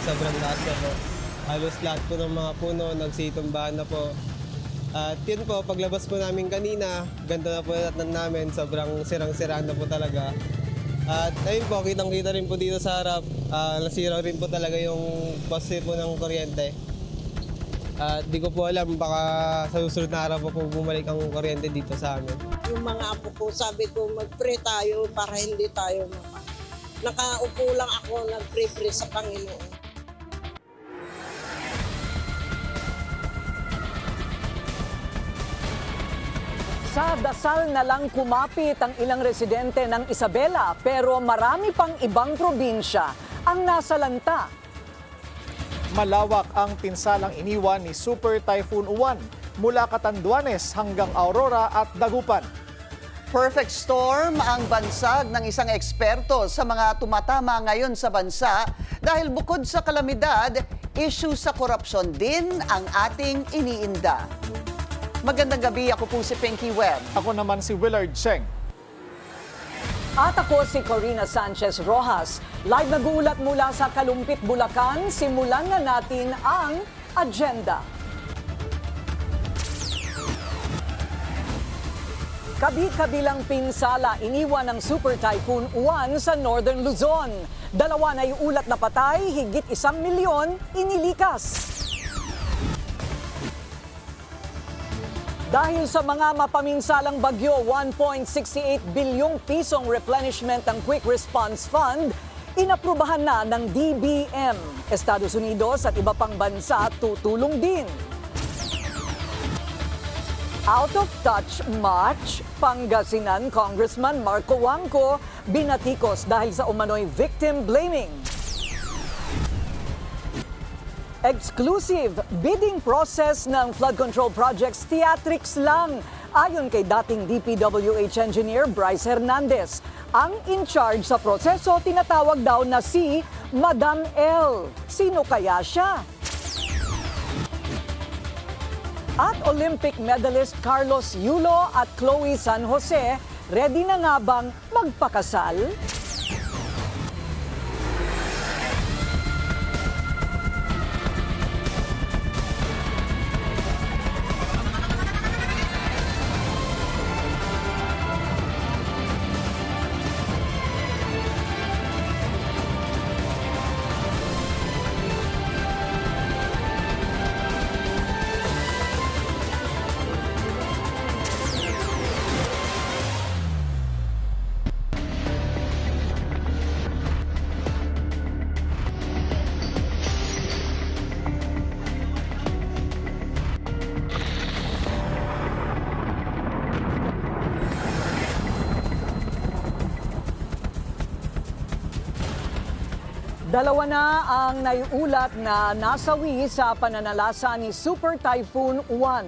sobrang lakas na po. Halos lahat po ng mga puno, nagsitumbahan na po. At yun po, paglabas po namin kanina, ganito na po natnan namin, sobrang sirang-siraan na po talaga. At ayun po, kitang-kita rin po dito sa harap, nasira rin po talaga yung poste po ng kuryente. At di ko po alam, baka sa susunod na araw po bumalik ang kuryente dito sa amin. Yung mga apo ko, sabi ko mag-pray tayo para hindi tayo nakaupo lang ako, nag-pray sa Panginoon. Sa dasal na lang kumapit ang ilang residente ng Isabela pero marami pang ibang probinsya ang nasalanta. Malawak ang pinsalang iniwan ni Super Typhoon Uwan mula Catanduanes hanggang Aurora at Dagupan. Perfect storm ang bansag ng isang eksperto sa mga tumatama ngayon sa bansa dahil bukod sa kalamidad, issue sa korupsyon din ang ating iniinda. Magandang gabi, ako po si Pinky Webb. Ako naman si Willard Cheng. At ako si Corina Sanchez Rojas. Live nag-uulat mula sa Kalumpit, Bulacan. Simulan na natin ang agenda. Kabi-kabilang pinsala iniwan ng Super Typhoon Uwan sa Northern Luzon. 2 na iulat na patay, higit 1 milyon inilikas. Dahil sa mga mapaminsalang bagyo, 1.68 bilyong pisong replenishment ng Quick Response Fund, inaprubahan na ng DBM. Estados Unidos at iba pang bansa tutulong din. Out of touch match, Pangasinan Congressman Marco Wangco binatikos dahil sa umano'y victim blaming. Exclusive bidding process ng flood control projects theatrics lang. Ayon kay dating DPWH engineer Bryce Hernandez, ang in-charge sa proseso tinatawag daw na si Madam L. Sino kaya siya? At Olympic medalist Carlos Yulo at Chloe San Jose, ready na nga bang magpakasal? Dalawa na ang naiulat na nasawi sa pananalasa ni Super Typhoon Uwan.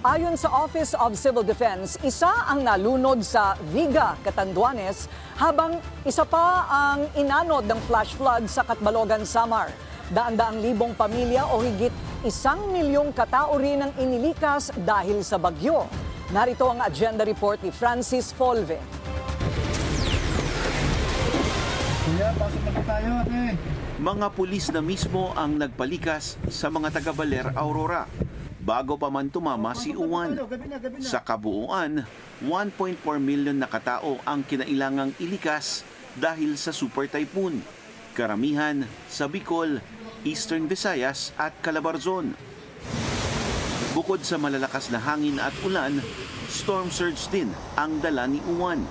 Ayon sa Office of Civil Defense, isa ang nalunod sa Viga, Catanduanes, habang isa pa ang inanod ng flash flood sa Catbalogan, Samar. Daan-daang libong pamilya o higit 1 milyong katao rin ang inilikas dahil sa bagyo. Narito ang agenda report ni Francis Folve. Mga pulis na mismo ang nagpalikas sa mga taga-Baler, Aurora bago pa man tumama si Uwan. Sa kabuuan, 1.4 milyon na katao ang kinailangang ilikas dahil sa Super Typhoon. Karamihan sa Bicol, Eastern Visayas at Calabarzon. Bukod sa malalakas na hangin at ulan, storm surge din ang dala ni Uwan.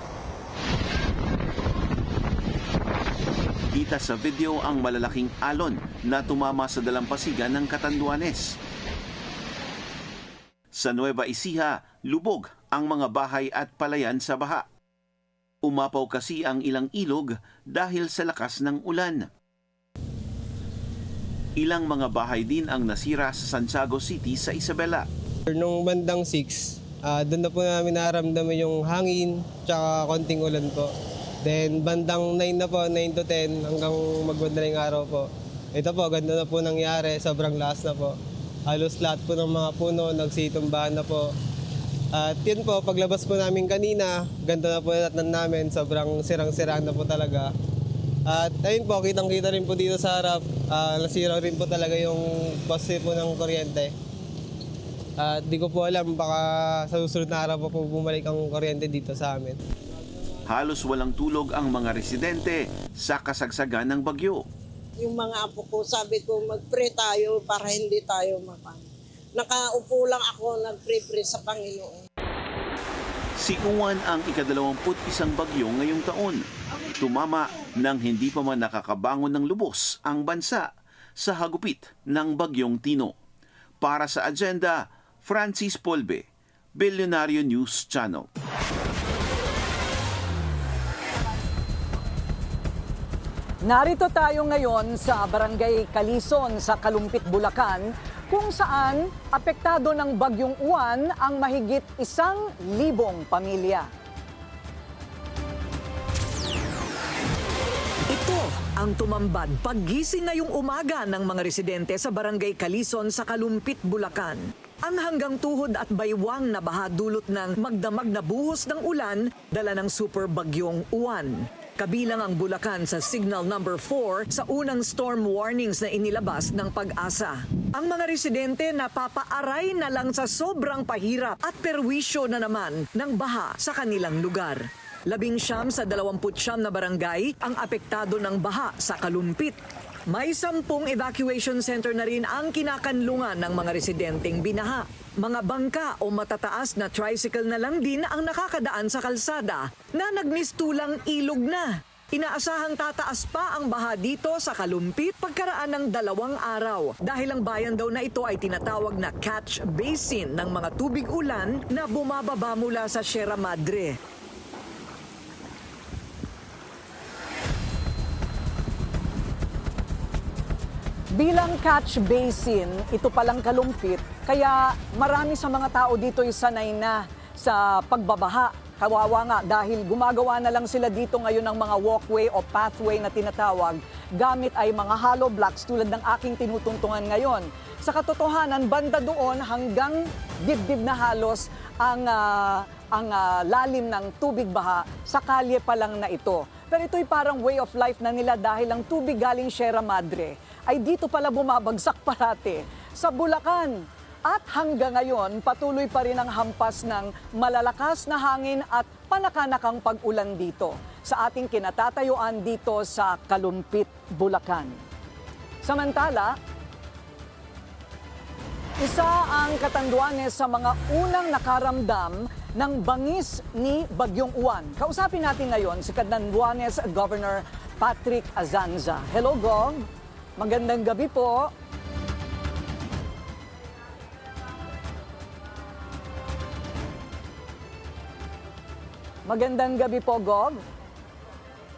Kita sa video ang malalaking alon na tumama sa dalampasigan ng Catanduanes. Sa Nueva Ecija, lubog ang mga bahay at palayan sa baha. Umapaw kasi ang ilang ilog dahil sa lakas ng ulan. Ilang mga bahay din ang nasira sa Santiago City sa Isabela. Nung bandang 6, doon na po namin naramdaman yung hangin tsaka konting ulan po. Then bandang 9 na po, 9 to 10 hanggang magmadaling araw po. Ito po, ganda na po nangyari, sobrang lakas na po. Halos lahat po ng mga puno, nagsitumbahan na po. At yun po, paglabas po namin kanina, ganda na po natnan namin, sobrang sirang-siraan na po talaga. At ayun po, kitang-kita rin po dito sa harap, nasira rin po talaga yung poste po ng kuryente. At di ko po alam, baka sa susunod na araw po bumalik ang kuryente dito sa amin. Halos walang tulog ang mga residente sa kasagsagan ng bagyo. Yung mga apo ko, sabi ko mag-pray tayo para hindi tayo mapan. Nakaupo lang ako, nag-pray sa Panginoon. Si Uwan ang ika-21 bagyo ngayong taon. Tumama nang hindi pa man nakakabangon ng lubos ang bansa sa hagupit ng bagyong Tino. Para sa agenda, Francis Polbe, Billionario News Channel. Narito tayo ngayon sa Barangay Calison sa Kalumpit, Bulacan, kung saan apektado ng bagyong Uwan ang mahigit 1,000 pamilya. Ito ang tumambad paggising ngayong umaga ng mga residente sa Barangay Calison sa Kalumpit, Bulacan. Ang hanggang tuhod at baywang na baha dulot ng magdamag na buhos ng ulan dala ng super bagyong Uwan. Kabilang ang Bulacan sa Signal Number 4 sa unang storm warnings na inilabas ng Pag-asa. Ang mga residente napapaaray na lang sa sobrang pahirap at perwisyo na naman ng baha sa kanilang lugar. 19 sa 29 na barangay ang apektado ng baha sa Kalumpit. May 10 evacuation center na rin ang kinakanlungan ng mga residenteng binaha. Mga bangka o matataas na tricycle na lang din ang nakakadaan sa kalsada na nagmistulang ilog na. Inaasahang tataas pa ang baha dito sa Kalumpit pagkaraan ng 2 araw dahil ang bayan daw na ito ay tinatawag na catch basin ng mga tubig ulan na bumababa mula sa Sierra Madre. Bilang catch basin, ito palang Kalumpit, kaya marami sa mga tao dito ay sanay na sa pagbabaha. Kawawa nga dahil gumagawa na lang sila dito ngayon ng mga walkway o pathway na tinatawag gamit ay mga hollow blocks tulad ng aking tinutungtungan ngayon. Sa katotohanan, banda doon hanggang dibdib na halos ang lalim ng tubig baha sa kalye pa lang na ito. Pero ito'y parang way of life na nila dahil ang tubig galing Sierra Madre ay dito pala bumabagsak parati sa Bulacan. At hanggang ngayon, patuloy pa rin ang hampas ng malalakas na hangin at panakanakang pag-ulan dito sa ating kinatatayuan dito sa Kalumpit, Bulacan. Samantala, isa ang Catanduanes sa mga unang nakaramdam ng bangis ni Bagyong Uwan. Kausapin natin ngayon si Catanduanes Governor Patrick Azanza. Hello, Gov. Magandang gabi po. Magandang gabi po, Gov.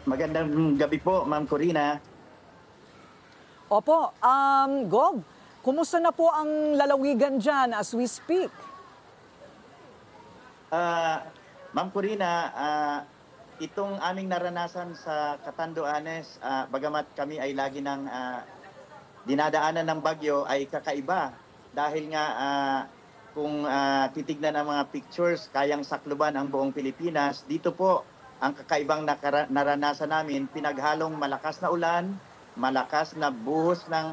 Magandang gabi po, Ma'am Corina. Opo, Gov, kumusta na po ang lalawigan dyan as we speak? Ma'am Corina, itong aming naranasan sa Catanduanes, bagamat kami ay lagi ng dinadaanan ng bagyo, ay kakaiba. Dahil nga kung titignan ang mga pictures, kayang sakluban ang buong Pilipinas. Dito po, ang kakaibang naranasan namin, pinaghalong malakas na ulan, malakas na buhos ng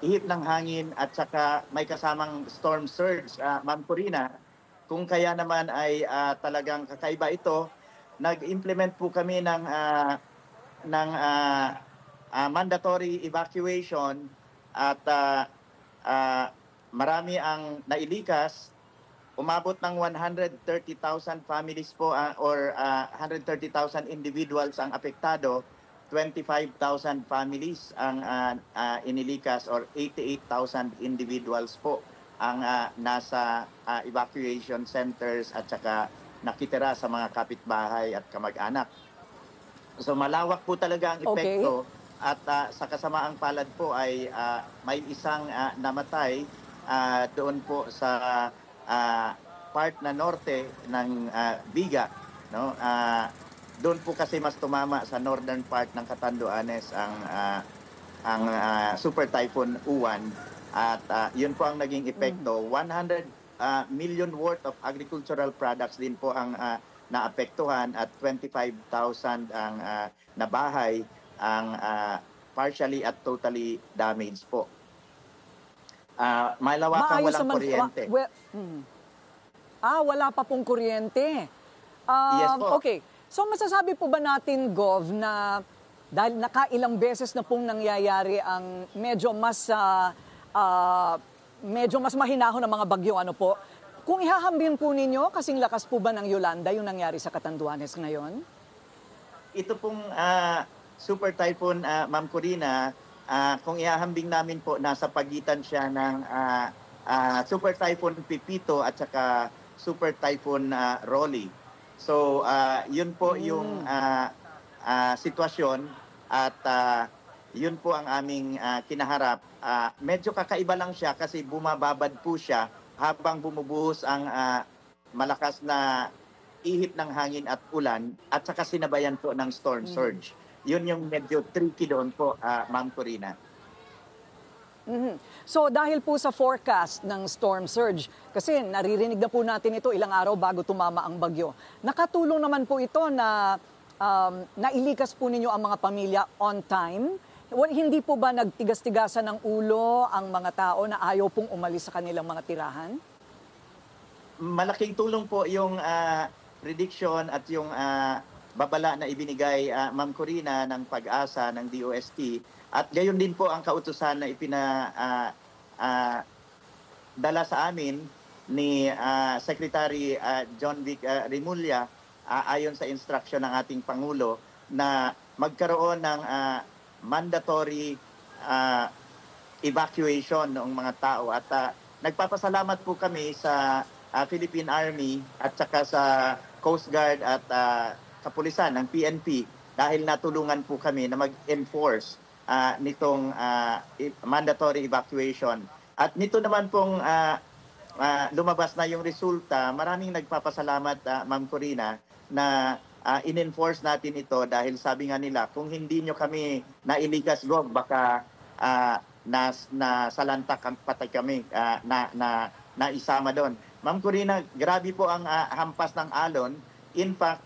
ihip ng hangin, at saka may kasamang storm surge, Ma'am Corina. Kung kaya naman ay talagang kakaiba ito, nag-implement po kami ng mandatory evacuation at marami ang nailikas. Umabot ng 130,000 families po or 130,000 individuals ang apektado. 25,000 families ang inilikas or 88,000 individuals po ang nasa evacuation centers at saka nakitira sa mga kapitbahay at kamag-anak. So malawak po talaga ang epekto. At sa kasamaang palad po ay may isang namatay doon po sa part na norte ng Viga, no? Doon po kasi mas tumama sa northern part ng Catanduanes ang Super Typhoon Uwan, at yun po ang naging epekto. 100 million worth of agricultural products din po ang naapektuhan at 25,000 ang na bahay ang partially at totally damaged po. Malawakang Maayos walang naman- kuryente. Wala pa pong kuryente. Yes po. Okay. So masasabi po ba natin, Gov, na dahil nakailang beses na pong nangyayari ang medyo mas mahinahon ng mga bagyo, ano po, kung ihahambing po ninyo, kasing lakas po ba ng Yolanda yung nangyari sa Catanduanes ngayon? Ito pong super typhoon, Ma'am Corina, kung ihahambing namin po, nasa pagitan siya ng super typhoon Pipito at saka super typhoon Rolly. So, yun po yung sitwasyon at yun po ang aming kinaharap. Medyo kakaiba lang siya kasi bumababad po siya habang bumubuhos ang malakas na ihip ng hangin at ulan at saka sinabayan po ng storm surge. Yun yung medyo tricky doon po, Ma'am Corina. So dahil po sa forecast ng storm surge, kasi naririnig na po natin ito ilang araw bago tumama ang bagyo, nakatulong naman po ito na nailikas po ninyo ang mga pamilya on time? Hindi po ba nagtigas-tigasan ng ulo ang mga tao na ayaw pong umalis sa kanilang mga tirahan? Malaking tulong po yung prediction at yung babala na ibinigay, Ma'am Corina, ng Pag-asa ng DOST. At gayon din po ang kautusan na dala sa amin ni Secretary John Vic Remulla ayon sa instruction ng ating Pangulo na magkaroon ng mandatory evacuation ng mga tao. At nagpapasalamat po kami sa Philippine Army at saka sa Coast Guard at kapulisan ng PNP dahil natulungan po kami na mag-enforce nitong mandatory evacuation. At nito naman pong lumabas na yung resulta, maraming nagpapasalamat, Ma'am Corina, na in-enforce natin ito dahil sabi nga nila, kung hindi nyo kami nailikas, Gov, baka nasalanta patay kami, naisama doon. Ma'am Corina, grabe po ang hampas ng alon. In fact,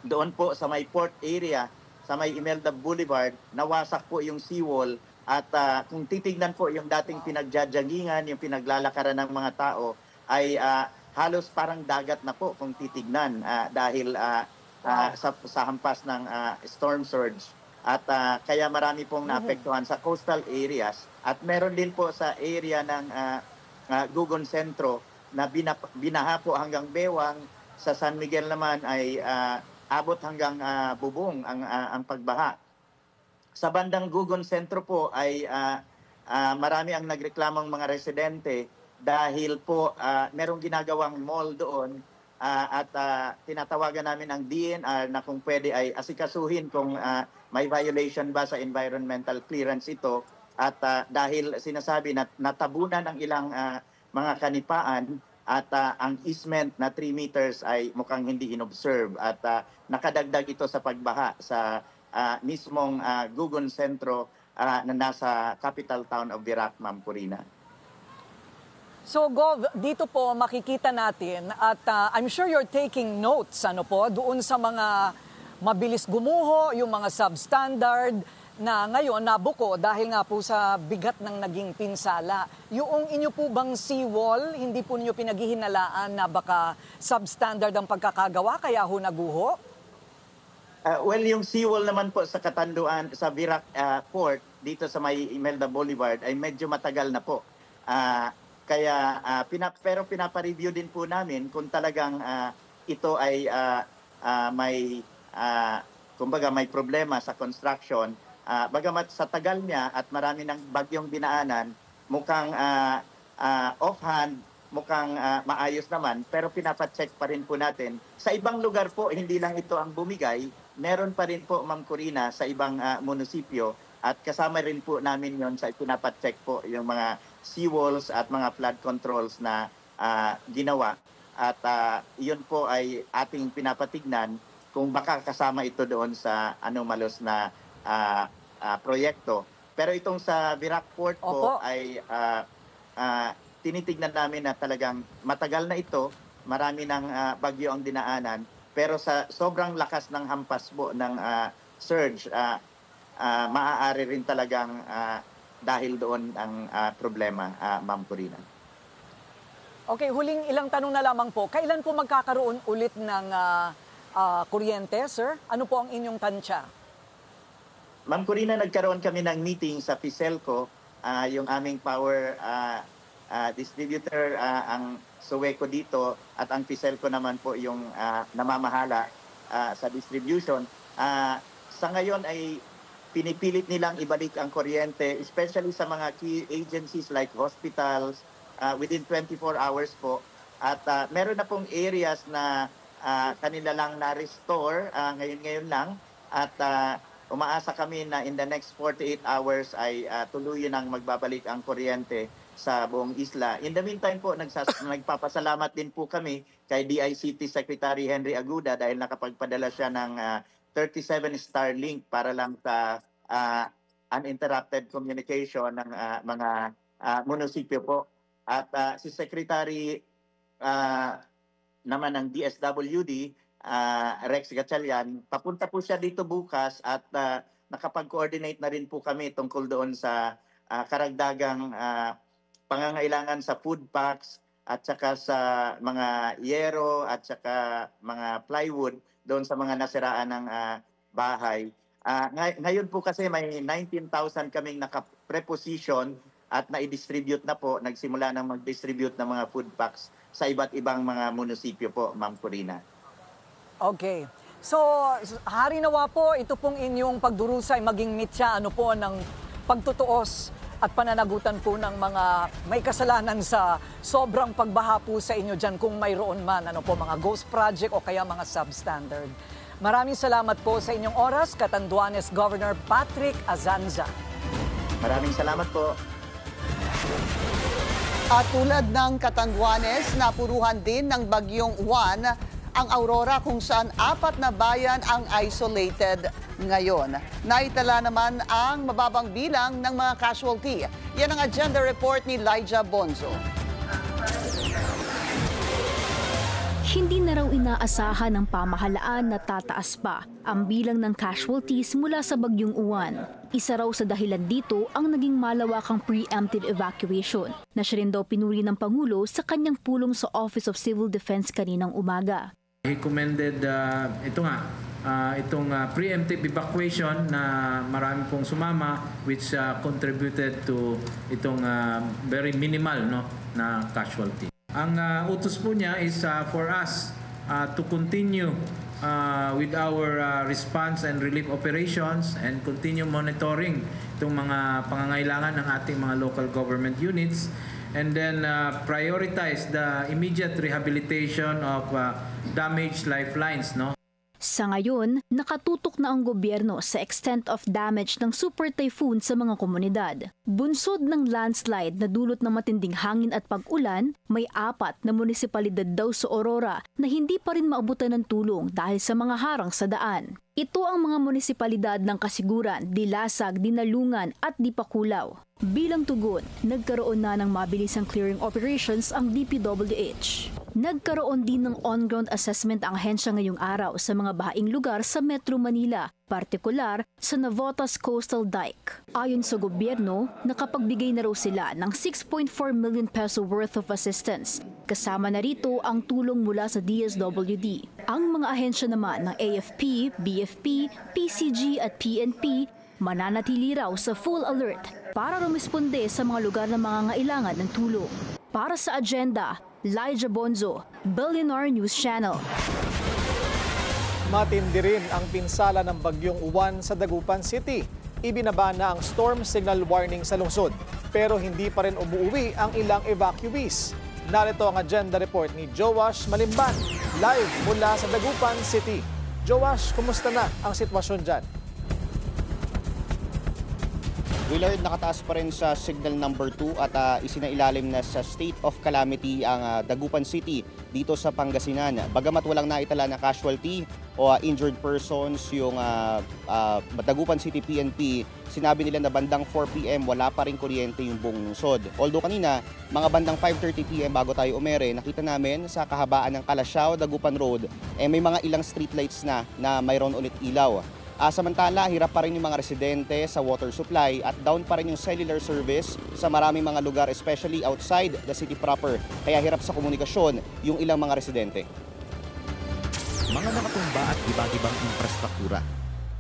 doon po sa may port area, sa may Imelda Boulevard, nawasak po yung seawall at kung titignan po yung dating pinagjajagingan, yung pinaglalakaran ng mga tao, ay halos parang dagat na po kung titignan dahil sa hampas ng storm surge. At kaya marami pong naapektuhan sa coastal areas at meron din po sa area ng Gugon Centro na binaha po hanggang bewang. Sa San Miguel naman ay abot hanggang bubong ang pagbaha. Sa bandang Gugon Centro po ay marami ang nagreklamang mga residente dahil po merong ginagawang mall doon at tinatawagan namin ang DNR na kung pwede ay asikasuhin kung may violation ba sa environmental clearance ito. At dahil sinasabi na natabunan ang ilang mga kanipaan at ang easement na 3 meters ay mukhang hindi inobserve at nakadagdag ito sa pagbaha sa mismong Gugon Centro na nasa capital town of Virac, Ma'am Corina. So Gov, dito po makikita natin at I'm sure you're taking notes doon sa mga mabilis gumuho, yung mga substandard na ngayon nabuko dahil nga po sa bigat ng naging pinsala. Yung inyo po bang seawall, hindi po niyo pinaghihinalaan na baka substandard ang pagkakagawa kaya ho naguho? Well, yung seawall naman po sa Catanduan, sa Virac Port, dito sa may Imelda Boulevard, ay medyo matagal na po. Pero pinapareview din po namin kung talagang ito ay may problema sa construction. Bagamat sa tagal niya at marami ng bagyong dinaanan, mukhang offhand, mukhang maayos naman, pero pinapacheck pa rin po natin. Sa ibang lugar po, hindi lang ito ang bumigay, meron pa rin po, Ma'am Corina, sa ibang munisipyo at kasama rin po namin yon sa pinapacheck po yung mga seawalls at mga flood controls na ginawa. At yun po ay ating pinapatignan kung baka kasama ito doon sa anomalous na proyekto. Pero itong sa Virac Port po ay tinitignan namin na talagang matagal na ito marami ng bagyo ang dinaanan. Pero sa sobrang lakas ng hampas po ng surge, maaari rin talagang dahil doon ang problema, Ma'am Corina. Okay, huling ilang tanong na lamang po. Kailan po magkakaroon ulit ng kuryente, sir? Ano po ang inyong tansya? Ma'am Corina, nagkaroon kami ng meeting sa Fiselco, yung aming power distributor, ang Soweco dito, at ang Fiselco naman po yung namamahala sa distribution. Sa ngayon ay pinipilit nilang ibalik ang kuryente, especially sa mga key agencies like hospitals, within 24 hours po. At meron na pong areas na kanila lang na-restore ngayon lang. At umaasa kami na in the next 48 hours ay tuluyan ang magbabalik ang kuryente sa buong isla. In the meantime po, nagpapasalamat din po kami kay DICT Secretary Henry Aguda dahil nakapagpadala siya ng 37 Starlink para lang sa uninterrupted communication ng mga munisipyo po. At si Secretary naman ng DSWD, Rex Gatchalian, papunta po siya dito bukas at nakapag-coordinate na rin po kami tungkol doon sa karagdagang pangangailangan sa food packs at saka sa mga yero at saka mga plywood doon sa mga nasiraan ng bahay. Ngayon po kasi may 19,000 kaming naka-preposition at na-distribute na po, nagsimula na mag-distribute ng mga food packs sa iba't ibang mga munisipyo po, Ma'am Corina. Okay. So, hari nawa po, ito pong inyong pagdurusa ay maging mitya ng pagtutuos at pananagutan po ng mga may kasalanan sa sobrang pagbaha po sa inyo dyan kung mayroon man, mga ghost project o kaya mga substandard. Maraming salamat po sa inyong oras, Catanduanes Governor Patrick Azanza. Maraming salamat po. At tulad ng Catanduanes, napuruhan din ng bagyong Juan ang Aurora kung saan 4 na bayan ang isolated ngayon. Naitala naman ang mababang bilang ng mga casualty. Yan ang agenda report ni Lyja Bonzo. Hindi na raw inaasahan ng pamahalaan na tataas pa ang bilang ng casualties mula sa bagyong Uwan. Isa raw sa dahilan dito ang naging malawakang preemptive evacuation na siya rin daw pinuri ng Pangulo sa kanyang pulong sa Office of Civil Defense kaninang umaga. He commended itong preemptive evacuation na marami pong sumama which contributed to itong very minimal na casualty. Ang utos po niya is for us to continue with our response and relief operations and continue monitoring itong mga pangangailangan ng ating mga local government units and then prioritize the immediate rehabilitation of damaged lifelines. Sa ngayon, nakatutok na ang gobyerno sa extent of damage ng super typhoon sa mga komunidad. Bunsod ng landslide na dulot ng matinding hangin at pag-ulan, may 4 na munisipalidad daw sa Aurora na hindi pa rin maabutan ng tulong dahil sa mga harang sa daan. Ito ang mga munisipalidad ng Kasiguran, Dilasag, Dinalungan at Dipakulaw. Bilang tugon, nagkaroon na ng mabilisang clearing operations ang DPWH. Nagkaroon din ng on-ground assessment ang ahensya ngayong araw sa mga bahaing lugar sa Metro Manila, partikular sa Navotas Coastal Dike. Ayon sa gobyerno, nakapagbigay na raw sila ng 6.4 million peso worth of assistance. Kasama na rito ang tulong mula sa DSWD. Ang mga ahensya naman ng AFP, BFP, PCG at PNP mananatili raw sa full alert para rumisponde sa mga lugar na mangangailangan ng tulong. Para sa agenda, Lyja Bonzo, Billionaire News Channel. Matindi rin ang pinsala ng bagyong Uwan sa Dagupan City. Ibinaba na ang storm signal warning sa lungsod, pero hindi pa rin umuwi ang ilang evacuees. Narito ang agenda report ni Joash Malimban, live mula sa Dagupan City. Joash, kumusta na ang sitwasyon dyan? Willard, nakataas pa rin sa signal number 2 at isinailalim na sa state of calamity ang Dagupan City dito sa Pangasinan. Bagamat walang naitala na casualty o injured persons yung Dagupan City PNP, sinabi nila na bandang 4 p.m. wala pa rin kuryente yung buong lungsod. Although kanina, mga bandang 5:30 p.m. bago tayo umere, nakita namin sa kahabaan ng Calasiao, Dagupan Road, may mga ilang streetlights na mayroon ulit ilaw. Samantala, hirap pa rin yung mga residente sa water supply at down pa rin yung cellular service sa maraming mga lugar, especially outside the city proper. Kaya hirap sa komunikasyon yung ilang mga residente. Mga nakatumba at ibang-ibang infrastruktura,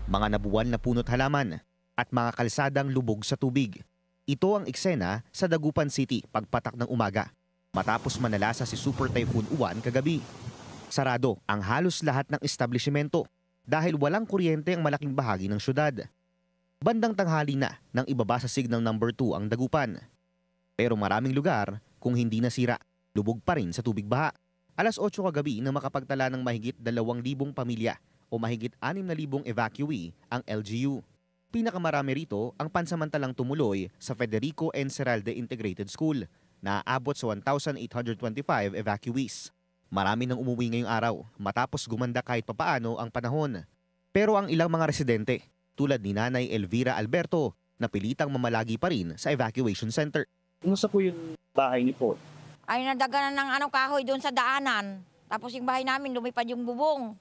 mga nabuwal na puno't halaman, at mga kalsadang lubog sa tubig. Ito ang eksena sa Dagupan City pagpatak ng umaga, matapos manalasa si Super Typhoon Uwan kagabi. Sarado ang halos lahat ng establishmento dahil walang kuryente ang malaking bahagi ng syudad. Bandang tanghali na nang ibaba sa signal number 2 ang Dagupan. Pero maraming lugar, kung hindi nasira, lubog pa rin sa tubig baha. Alas 8 kagabi nang makapagtala ng mahigit 2,000 pamilya o mahigit 6,000 evacuee ang LGU. Pinakamarami rito ang pansamantalang tumuloy sa Federico Enceralde Integrated School na aabot sa 1,825 evacuees. Marami nang umuwi ngayong araw matapos gumanda kahit papaano ang panahon. Pero ang ilang mga residente, tulad ni Nanay Elvira Alberto, napilitang mamalagi pa rin sa evacuation center. Kumusta po yung bahay niyo po? Ay nadaganan ng kahoy doon sa daanan. Tapos yung bahay namin lumipad yung bubong.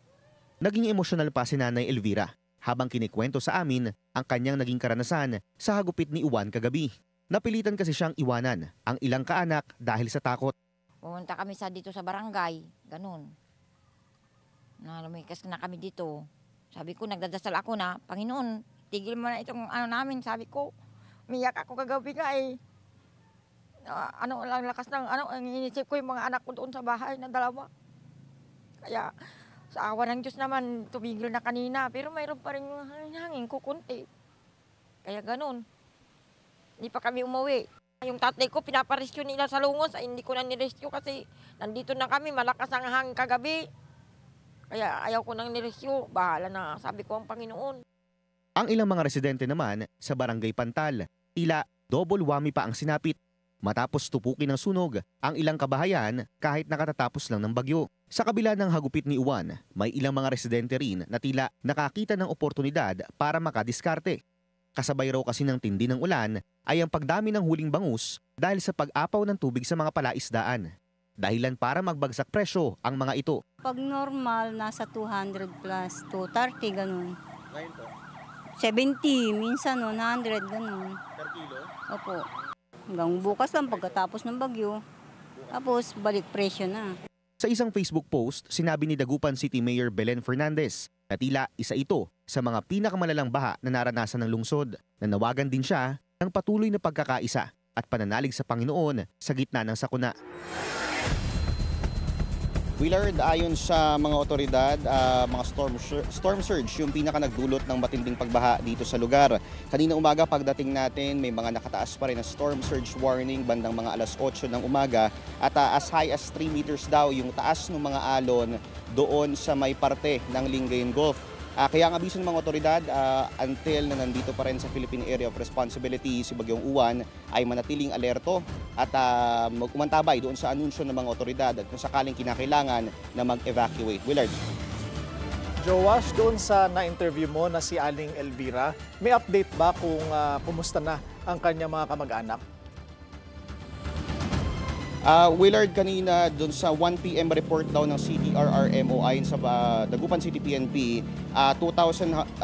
Naging emosyonal pa si Nanay Elvira habang kinikwento sa amin ang kanyang naging karanasan sa hagupit ni Uwan kagabi. Napilitan kasi siyang iwanan ang ilang kaanak dahil sa takot. Pumunta kami dito sa barangay, ganun. Na lumikas na kami dito. Sabi ko, nagdadasal ako na, Panginoon, tigil mo na itong namin. Sabi ko, umiyak ako kagabi nga eh. Lang lakas ng ang inisip ko yung mga anak ko doon sa bahay na 2. Kaya sa awa ng Diyos naman, tumigil na kanina. Pero mayroon pa rin yung hangin kukunti. Kaya ganun. Hindi pa kami umuwi. Yung tatay ko, pinaparescue nila sa Lungos. Ay, hindi ko na nirescue kasi nandito na kami. Malakas ang hangin kagabi. Kaya ayaw ko nang nirescue. Bahala na, sabi ko ang Panginoon. Ang ilang mga residente naman sa Barangay Pantal, tila double whammy pa ang sinapit. Matapos tupukin ng sunog ang ilang kabahayan kahit nakatatapos lang ng bagyo. Sa kabila ng hagupit ni Uwan, may ilang mga residente rin na tila nakakita ng oportunidad para makadiskarte. Kasabay raw kasi ng tindi ng ulan ay ang pagdami ng huling bangus dahil sa pag-apaw ng tubig sa mga palaisdaan. Dahilan para magbagsak presyo ang mga ito. Pag normal, nasa 200 plus, 230, ganun. Ngayon po? 70, minsan 100, ganun. Per kilo? Opo. Hanggang bukas lang pagkatapos ng bagyo. Tapos balik presyo na. Sa isang Facebook post, sinabi ni Dagupan City Mayor Belen Fernandez na tila isa ito sa mga pinakamalalang baha na naranasan ng lungsod. Nanawagan din siya ng patuloy na pagkakaisa at pananalig sa Panginoon sa gitna ng sakuna. Willard, ayon sa mga otoridad, mga storm surge yung pinaka nagdulot ng matinding pagbaha dito sa lugar. Kanina umaga pagdating natin, may mga nakataas pa rin na storm surge warning bandang mga alas 8 ng umaga at as high as 3 meters daw yung taas ng mga alon doon sa may parte ng Lingayen Gulf. Kaya ang abiso ng mga otoridad, until na nandito pa rin sa Philippine Area of Responsibility si Bagyong Uwan, ay manatiling alerto at umantabay doon sa anunsyo ng mga otoridad at kung sakaling kinakailangan na mag-evacuate. Willard. Joash, doon sa na-interview mo na si Aling Elvira, may update ba kung kumusta na ang kanyang mga kamag-anak? Willard, kanina doon sa 1 p.m. report daw ng CDRRMO ayon sa Dagupan City PNP, 2,070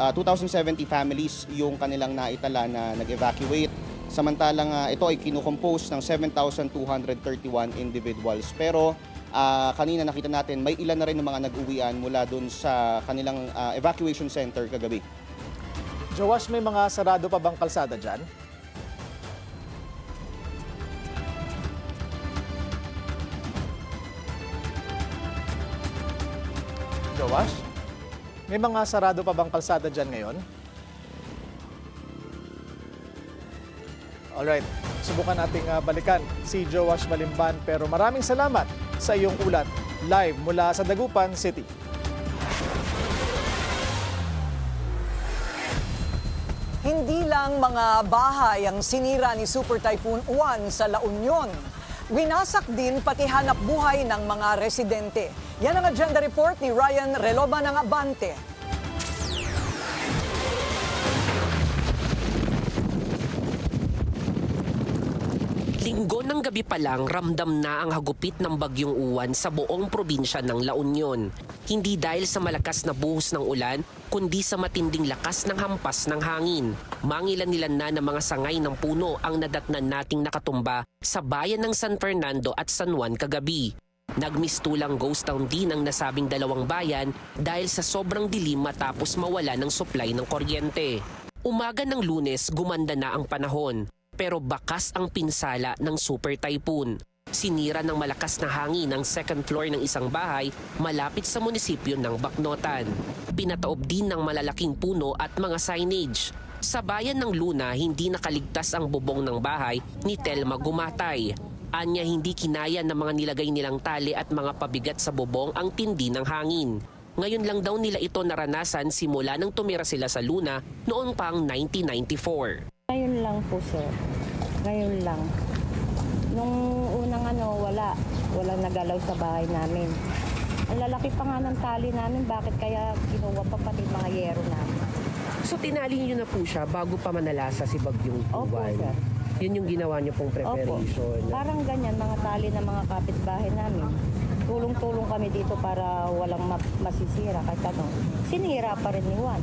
families yung kanilang naitala na nag-evacuate. Samantalang ito ay kinukompose ng 7,231 individuals. Pero kanina nakita natin may ilan na rin ng mga nag-uwian mula doon sa kanilang evacuation center kagabi. Joash, may mga sarado pa bang kalsada dyan? Joash, may mga sarado pa bang kalsada dyan ngayon? Alright, subukan nating balikan si Joash Malimban, pero maraming salamat sa iyong ulat live mula sa Dagupan City. Hindi lang mga bahay ang sinira ni Super Typhoon Uwan sa La Union. Winasak din pati hanap buhay ng mga residente. Yan ang agenda report ni Ryan Reloba ng Abante. Linggo ng gabi pa lang, ramdam na ang hagupit ng bagyong Uwan sa buong probinsya ng La Union. Hindi dahil sa malakas na buhos ng ulan, kundi sa matinding lakas ng hampas ng hangin. Mangilan-ilan na ng mga sangay ng puno ang nadatnan nating nakatumba sa bayan ng San Fernando at San Juan kagabi. Nagmistulang ghost town din ang nasabing dalawang bayan dahil sa sobrang dilim matapos mawala ng supply ng kuryente. Umaga ng Lunes, gumanda na ang panahon. Pero bakas ang pinsala ng Super Typhoon. Sinira ng malakas na hangin ang second floor ng isang bahay malapit sa munisipyo ng Bacnotan. Pinataob din ng malalaking puno at mga signage. Sa bayan ng Luna, hindi nakaligtas ang bubong ng bahay ni Telma Gumatay. Anya hindi kinaya ng mga nilagay nilang tali at mga pabigat sa bubong ang tindi ng hangin. Ngayon lang daw nila ito naranasan simula nang tumira sila sa Luna noong pang 1994. Ngayon lang po, sir. Ngayon lang. Nung unang walang nagalaw sa bahay namin. Ang lalaki pa nga ng tali namin, bakit kaya kinuha pa pati mga yero namin. So tinali niyo na po siya bago pa manalasa si Bagyong Uwan? Opo, sir. Yun yung ginawa niyo pong preparation? Opo. Parang ganyan, mga tali ng mga kapitbahay namin. Tulong-tulong kami dito para walang masisira. Kahit ano, sinira pa rin ni Juan.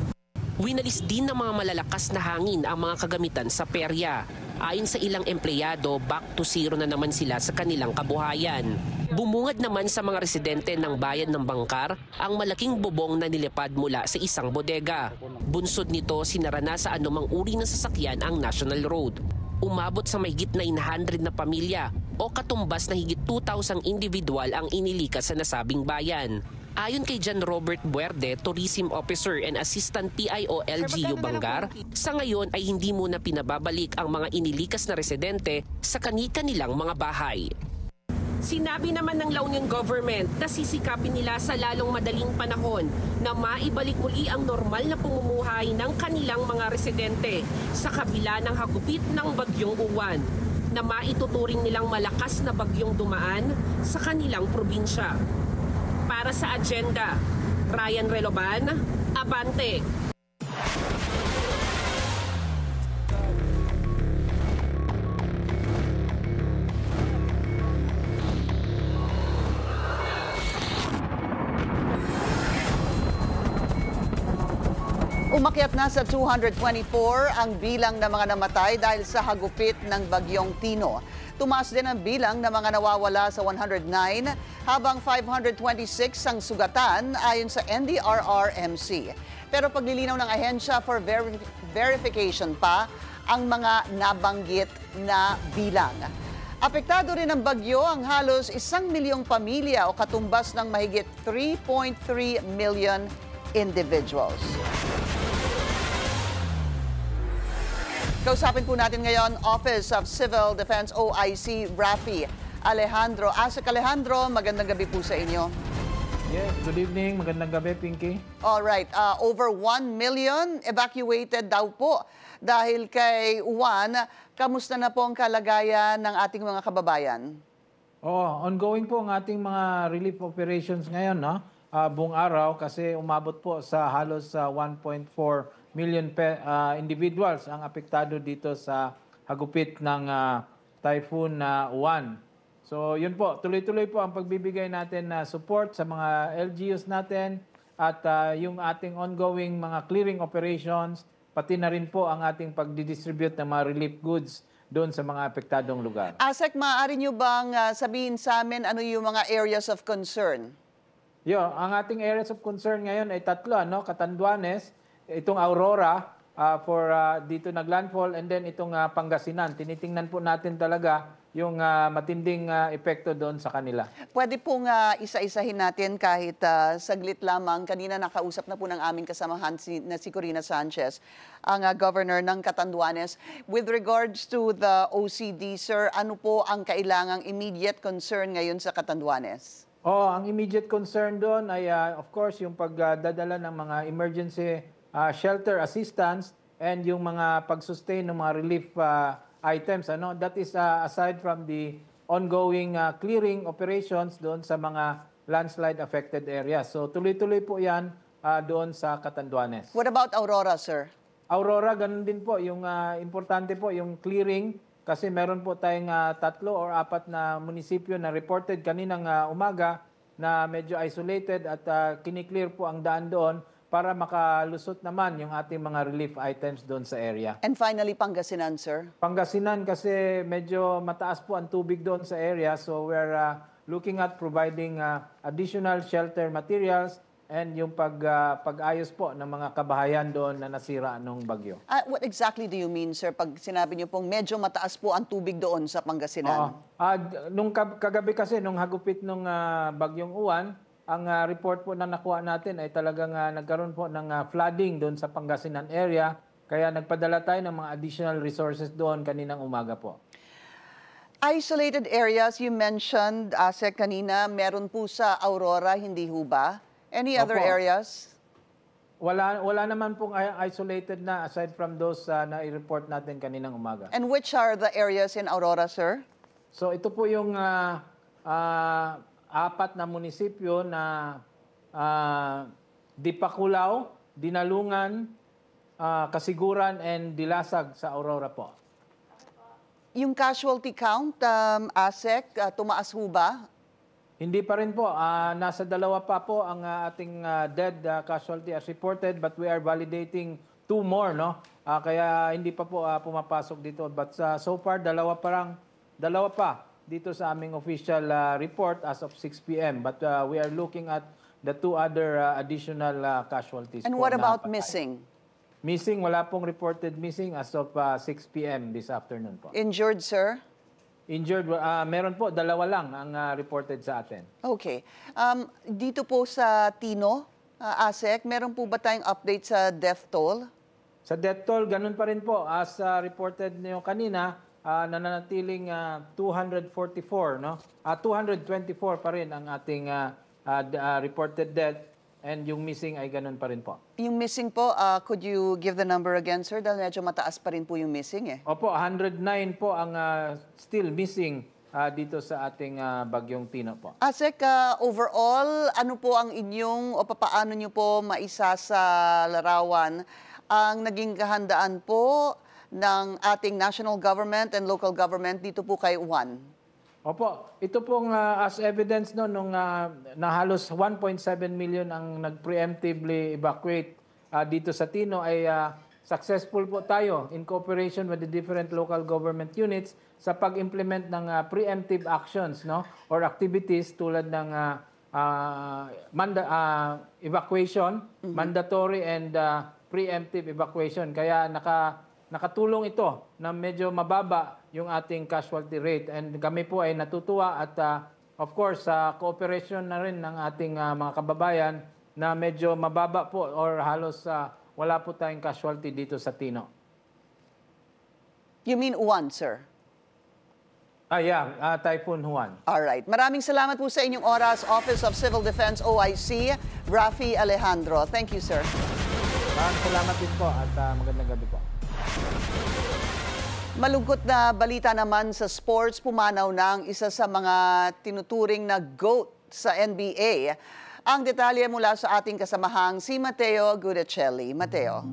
Winalis din ng mga malalakas na hangin ang mga kagamitan sa perya. Ayon sa ilang empleyado, back to zero na naman sila sa kanilang kabuhayan. Bumungad naman sa mga residente ng bayan ng Bangkar ang malaking bubong na nilipad mula sa isang bodega. Bunsod nito, sinara na sa anumang uri ng sasakyan ang National Road. Umabot sa mahigit 900 na pamilya o katumbas na higit 2,000 individual ang inilikas sa nasabing bayan. Ayon kay John Robert Buerde, Tourism Officer and Assistant PIO LGU Bangar, sa ngayon ay hindi muna pinababalik ang mga inilikas na residente sa kani-kanilang mga bahay. Sinabi naman ng La Union Government na sisikapin nila sa lalong madaling panahon na maibalik muli ang normal na pamumuhay ng kanilang mga residente sa kabila ng hagupit ng Bagyong Uwan na maituturing nilang malakas na bagyong dumaan sa kanilang probinsya. Para sa agenda, Ryan Reloban, Abante. Umakyat na sa 224 ang bilang ng mga namatay dahil sa hagupit ng Bagyong Tino. Tumaas din ang bilang ng mga nawawala sa 109 habang 526 ang sugatan ayon sa NDRRMC. Pero paglilinaw ng ahensya for verification pa ang mga nabanggit na bilang. Apektado rin ng bagyo ang halos 1 milyong pamilya o katumbas ng mahigit 3.3 million individuals. Kausapin po natin ngayon, Office of Civil Defense OIC, Rafi Alejandro. Asik Alejandro, magandang gabi po sa inyo. Yes, good evening. Magandang gabi, Pinky. Alright, over 1 million evacuated daw po dahil kay Juan. Kamusta na po ang kalagayan ng ating mga kababayan? Ongoing po ang ating mga relief operations ngayon, no? Buong araw kasi umabot po sa halos 1.4 million individuals ang apektado dito sa hagupit ng Typhoon Uwan. So yun po, tuloy-tuloy po ang pagbibigay natin na support sa mga LGUs natin at yung ating ongoing mga clearing operations, pati na rin po ang ating pagdidistribute ng mga relief goods doon sa mga apektadong lugar. Asek, maaari nyo bang sabihin sa amin ano yung mga areas of concern? Ang ating areas of concern ngayon ay tatlo, no? Catanduanes, itong Aurora for dito naglandfall, and then itong Pangasinan. Tinitingnan po natin talaga yung matinding epekto doon sa kanila. Pwede pong isa-isahin natin kahit saglit lamang. Kanina nakausap na po ng aming kasamahan na si Corina Sanchez, ang governor ng Catanduanes. With regards to the OCD, sir, ano po ang kailangang immediate concern ngayon sa Catanduanes? Ang immediate concern doon ay of course yung pagdadala ng mga emergency shelter assistance and yung mga pag-sustain ng mga relief items. That is aside from the ongoing clearing operations doon sa mga landslide affected areas. So tuloy-tuloy po yan doon sa Catanduanes. What about Aurora, sir? Aurora, ganun din po. Yung importante po, yung clearing, kasi meron po tayong 3 or 4 na munisipyo na reported kaninang umaga na medyo isolated at kiniklear po ang daan doon para makalusot naman yung ating mga relief items doon sa area. And finally, Pangasinan, sir? Pangasinan kasi medyo mataas po ang tubig doon sa area, so we're looking at providing additional shelter materials and yung pag-ayos po ng mga kabahayan doon na nasira nung bagyo. What exactly do you mean, sir, pag sinabi niyo pong medyo mataas po ang tubig doon sa Pangasinan? Nung kagabi kasi, nung hagupit nung bagyong Uwan, ang report po na nakuha natin ay talagang nagkaroon po ng flooding doon sa Pangasinan area. Kaya nagpadala tayo ng mga additional resources doon kaninang umaga po. Isolated areas, you mentioned, Asek, kanina, meron po sa Aurora, hindi ho ba? Any other areas? Wala naman pong isolated na aside from those na i-report natin kaninang umaga. And which are the areas in Aurora, sir? So ito po yung 4 na munisipyo na Dipakulaw, Dinalungan, Kasiguran, and Dilasag sa Aurora po. Yung casualty count, Asek, tumaas ho ba? Hindi pa rin po. Nasa 2 pa po ang ating dead casualty as reported, but we are validating 2 more, no? Kaya hindi pa po pumapasok dito. But so far, 2 pa dito sa aming official report as of 6 p.m. But we are looking at the 2 other additional casualties. And what about missing? Missing, wala pong reported missing as of 6 p.m. this afternoon po. Injured, sir? Injured, meron po, 2 lang ang reported sa atin. Okay. Dito po sa Tino, Asek, meron po ba tayong update sa death toll? Sa death toll, ganun pa rin po. As reported niyo kanina, nananatiling 244, no? 224 pa rin ang ating reported death, and yung missing ay ganun pa rin po. Yung missing po, could you give the number again, sir? Dahil medyo mataas pa rin po yung missing eh. Opo, 109 po ang still missing dito sa ating bagyong Tino po. Asek, overall, ano po ang inyong o papaano nyo po maisa sa larawan ang naging kahandaan po ng ating national government and local government dito po kay Juan? Opo, ito pong as evidence no, nung na halos 1.7 million ang nag-preemptively evacuate dito sa Tino ay successful po tayo in cooperation with the different local government units sa pag-implement ng preemptive actions, no, or activities tulad ng evacuation, mandatory and preemptive evacuation. Kaya nakatulong ito na medyo mababa yung ating casualty rate, and kami po ay natutuwa at of course sa cooperation na rin ng ating mga kababayan na medyo mababa po or halos wala po tayong casualty dito sa Tino. You mean Juan, sir? Yeah, Typhoon Juan. Alright. Maraming salamat po sa inyong oras, Office of Civil Defense OIC, Rafi Alejandro. Thank you, sir. Maraming salamat din po at magandang gabi po. Malungkot na balita naman sa sports, pumanaw na ang isa sa mga tinuturing na GOAT sa NBA. Ang detalye mula sa ating kasamahang si Mateo Gudicelli. Mateo.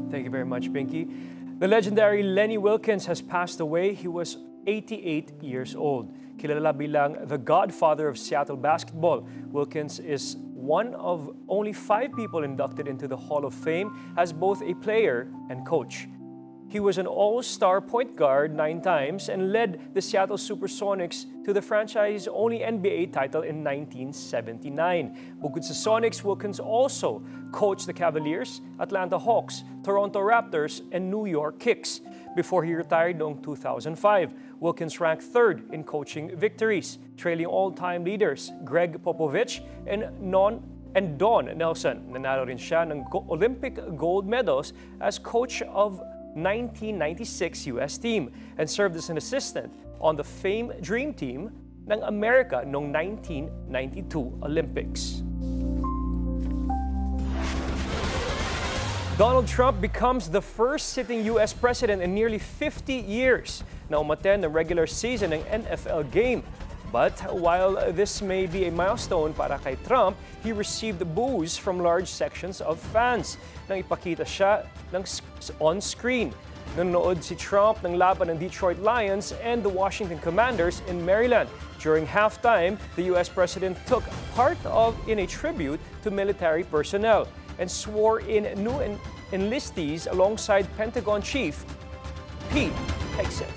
Thank you very much, Pinky. The legendary Lenny Wilkens has passed away. He was 88 years old. Kilala bilang the godfather of Seattle basketball, Wilkens is one of only 5 people inducted into the Hall of Fame as both a player and coach. He was an all-star point guard 9 times and led the Seattle Supersonics to the franchise's only NBA title in 1979. Bukod sa Sonics, Wilkens also coached the Cavaliers, Atlanta Hawks, Toronto Raptors, and New York Knicks. Before he retired noong 2005, Wilkens ranked 3rd in coaching victories, trailing all-time leaders Greg Popovich and Don Nelson. Nanalo rin siya ng Olympic gold medals as coach of 1996 U.S. team and served as an assistant on the Fame Dream Team ng America noong 1992 Olympics. Donald Trump becomes the first sitting U.S. president in nearly 50 years na umattend ng regular season ng NFL game. But while this may be a milestone para kay Trump, he received boos from large sections of fans nang ipakita siya on screen. Nanonood si Trump ng laban ng Detroit Lions and the Washington Commanders in Maryland. During halftime, the U.S. president took part in a tribute to military personnel and swore in new enlistees alongside Pentagon Chief Pete Hegseth.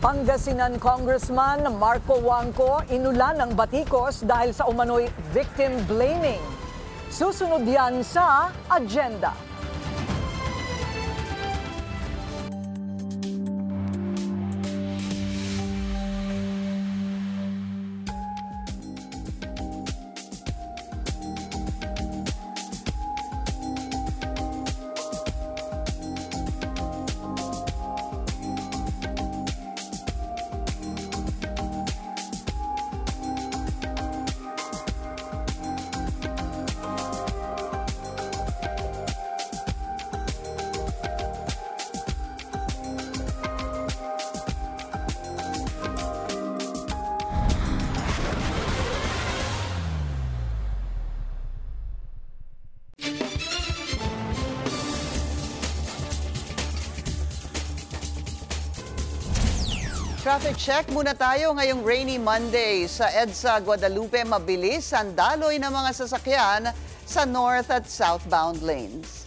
Pangasinan Congressman Marco Wangco inulan ng batikos dahil sa umano'y victim blaming. Susunod yan sa agenda. Traffic check muna tayo ngayong rainy Monday. Sa EDSA Guadalupe, mabilis ang daloy ng mga sasakyan sa north at southbound lanes.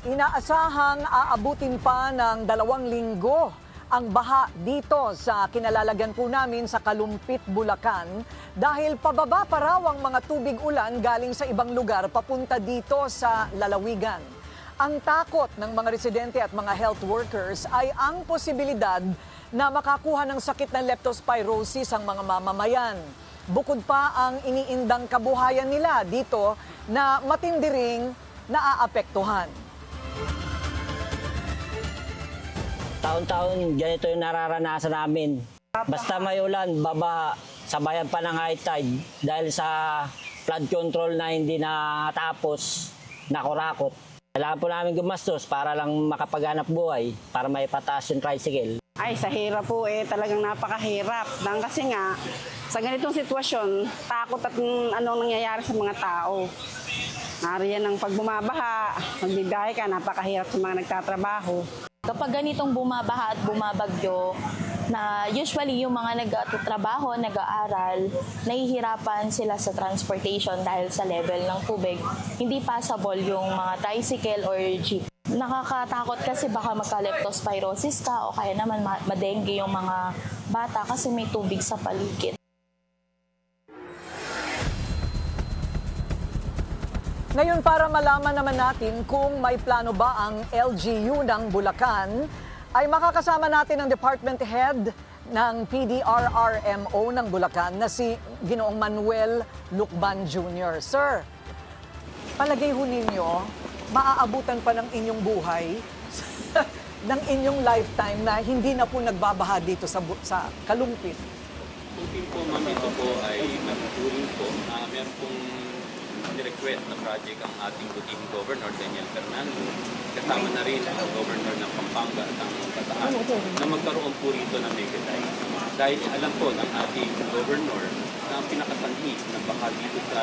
Inaasahang aabutin pa ng 2 linggo ang baha dito sa kinalalagyan po namin sa Kalumpit, Bulacan dahil pababa pa raw ang mga tubig ulan galing sa ibang lugar papunta dito sa lalawigan. Ang takot ng mga residente at mga health workers ay ang posibilidad na makakuha ng sakit ng leptospirosis ang mga mamamayan. Bukod pa ang iniindang kabuhayan nila dito na matindi ring naaapektuhan. Taon-taon ganito yung nararanasan namin. Basta may ulan, baba, sabayan pa ng high tide dahil sa flood control na hindi natapos, nakurakot. Kailangan po namin gumastos para lang makapaghanap buhay, para may pataas yung tricycle. Ay, sa hirap po talagang napakahirap. Kasi nga, sa ganitong sitwasyon, takot at anong nangyayari sa mga tao. Nariyan ang pag bumabaha, magbibiyahe ka, napakahirap sa mga nagtatrabaho. Kapag ganitong bumabaha at bumabagyo, na usually yung mga nagtatrabaho, nag-aaral, nahihirapan sila sa transportation dahil sa level ng tubig. Hindi passable yung mga tricycle or jeep. Nakakatakot kasi baka magka-leptospirosis ka o kaya naman madengue yung mga bata kasi may tubig sa paligid. Ngayon, para malaman naman natin kung may plano ba ang LGU ng Bulacan, ay makakasama natin ang Department Head ng PDRRMO ng Bulacan na si Ginoong Manuel Lucban Jr. Sir, palagay ho ninyo, maaabutan pa ng inyong buhay ng inyong lifetime na hindi na po nagbabaha dito sa Kalumpit? Tutin po, ma'am, ito po ay matuturing po. Meron pong ni-request na project ang ating Butihing Governor, Daniel Fernando. Kasama na rin ang Governor ng Pampanga at ang Bataan na magkaroon po rito ng mega dike. Dahil alam po ng ating Governor na ang pinakasanhi ng baha dito sa